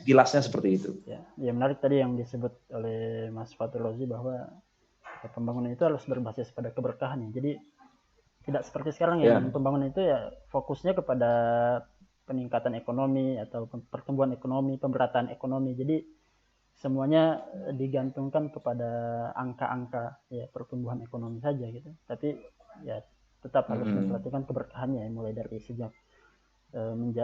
kilasnya seperti itu. Ya, menarik tadi yang disebut oleh Mas Fathul Rozi bahwa pembangunan itu harus berbasis pada keberkahan ya. Jadi tidak seperti sekarang yang pembangunan itu ya fokusnya kepada peningkatan ekonomi atau pertumbuhan ekonomi, pemerataan ekonomi. Jadi semuanya digantungkan kepada angka-angka ya pertumbuhan ekonomi saja gitu. Tapi ya tetap harus memperhatikan keberkahannya ya, mulai dari sejak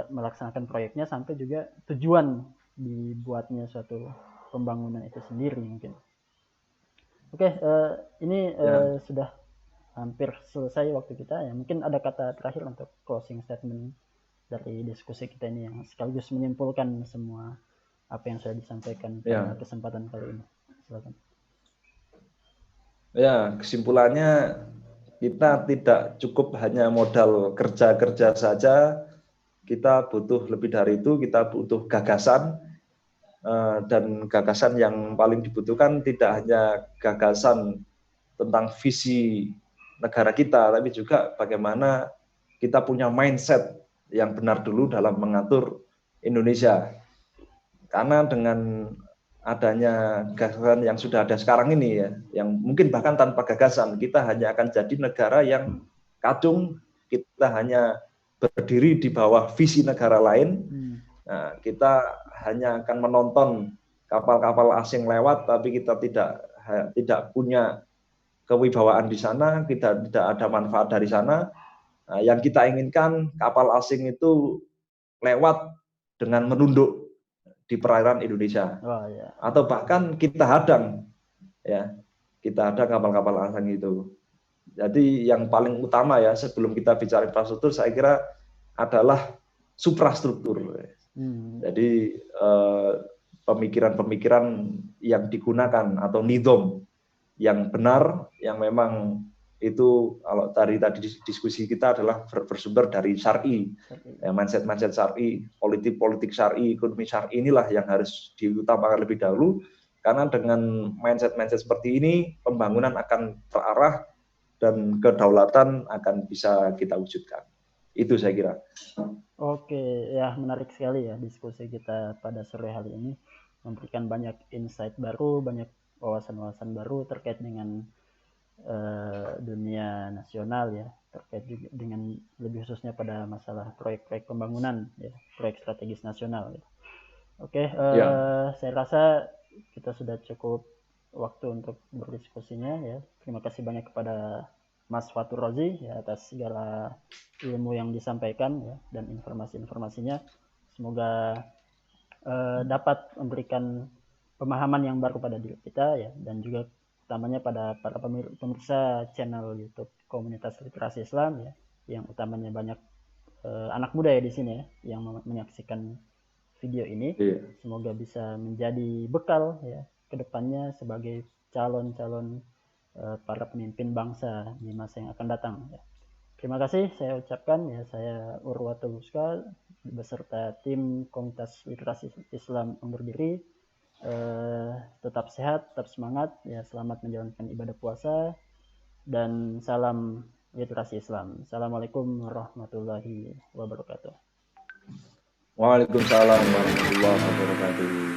melaksanakan proyeknya sampai juga tujuan dibuatnya suatu pembangunan itu sendiri mungkin. Oke, ini sudah hampir selesai waktu kita ya. Mungkin ada kata terakhir untuk closing statement dari diskusi kita ini yang sekaligus menyimpulkan semua apa yang sudah disampaikan pada kesempatan kali ini. Silakan. Ya, kesimpulannya kita tidak cukup hanya modal kerja-kerja saja. Kita butuh lebih dari itu, kita butuh gagasan, dan gagasan yang paling dibutuhkan tidak hanya gagasan tentang visi negara kita, tapi juga bagaimana kita punya mindset yang benar dulu dalam mengatur Indonesia. Karena dengan adanya gagasan yang sudah ada sekarang ini ya, yang mungkin bahkan tanpa gagasan, kita hanya akan jadi negara yang kacung, kita hanya berdiri di bawah visi negara lain. Nah, kita hanya akan menonton kapal-kapal asing lewat, tapi kita tidak punya kewibawaan di sana, kita tidak ada manfaat dari sana. Nah, yang kita inginkan kapal asing itu lewat dengan menunduk di perairan Indonesia, atau bahkan kita hadang, ya, kita hadang kapal-kapal asing itu. Jadi yang paling utama ya sebelum kita bicara infrastruktur, saya kira adalah suprastruktur. Jadi pemikiran-pemikiran yang digunakan atau nidom yang benar, yang memang itu kalau tadi diskusi kita adalah bersumber dari syar'i, mindset syar'i, politik syar'i, ekonomi syar'i inilah yang harus diutamakan lebih dahulu. Karena dengan mindset-mindset seperti ini, pembangunan akan terarah dan kedaulatan akan bisa kita wujudkan. Itu saya kira. Oke, ya menarik sekali ya diskusi kita pada sore hari ini. Memberikan banyak insight baru, banyak wawasan-wawasan baru terkait dengan dunia nasional ya, terkait juga dengan lebih khususnya pada masalah proyek-proyek pembangunan ya, proyek strategis nasional ya. Oke, saya rasa kita sudah cukup waktu untuk berdiskusinya ya. Terima kasih banyak kepada Mas Fatur Rozi ya atas segala ilmu yang disampaikan ya dan informasi-informasinya. Semoga dapat memberikan pemahaman yang baru pada diri kita ya, dan juga utamanya pada para pemirsa channel YouTube Komunitas Literasi Islam ya, yang utamanya banyak anak muda ya di sini ya yang menyaksikan video ini. Semoga bisa menjadi bekal ya kedepannya sebagai calon-calon para pemimpin bangsa di masa yang akan datang ya. Terima kasih saya ucapkan ya, saya Urwatul Huska beserta tim Komunitas Literasi Islam undur diri. Tetap sehat, tetap semangat ya, selamat menjalankan ibadah puasa dan salam literasi Islam. Assalamualaikum warahmatullahi wabarakatuh. Waalaikumsalam warahmatullahi wabarakatuh.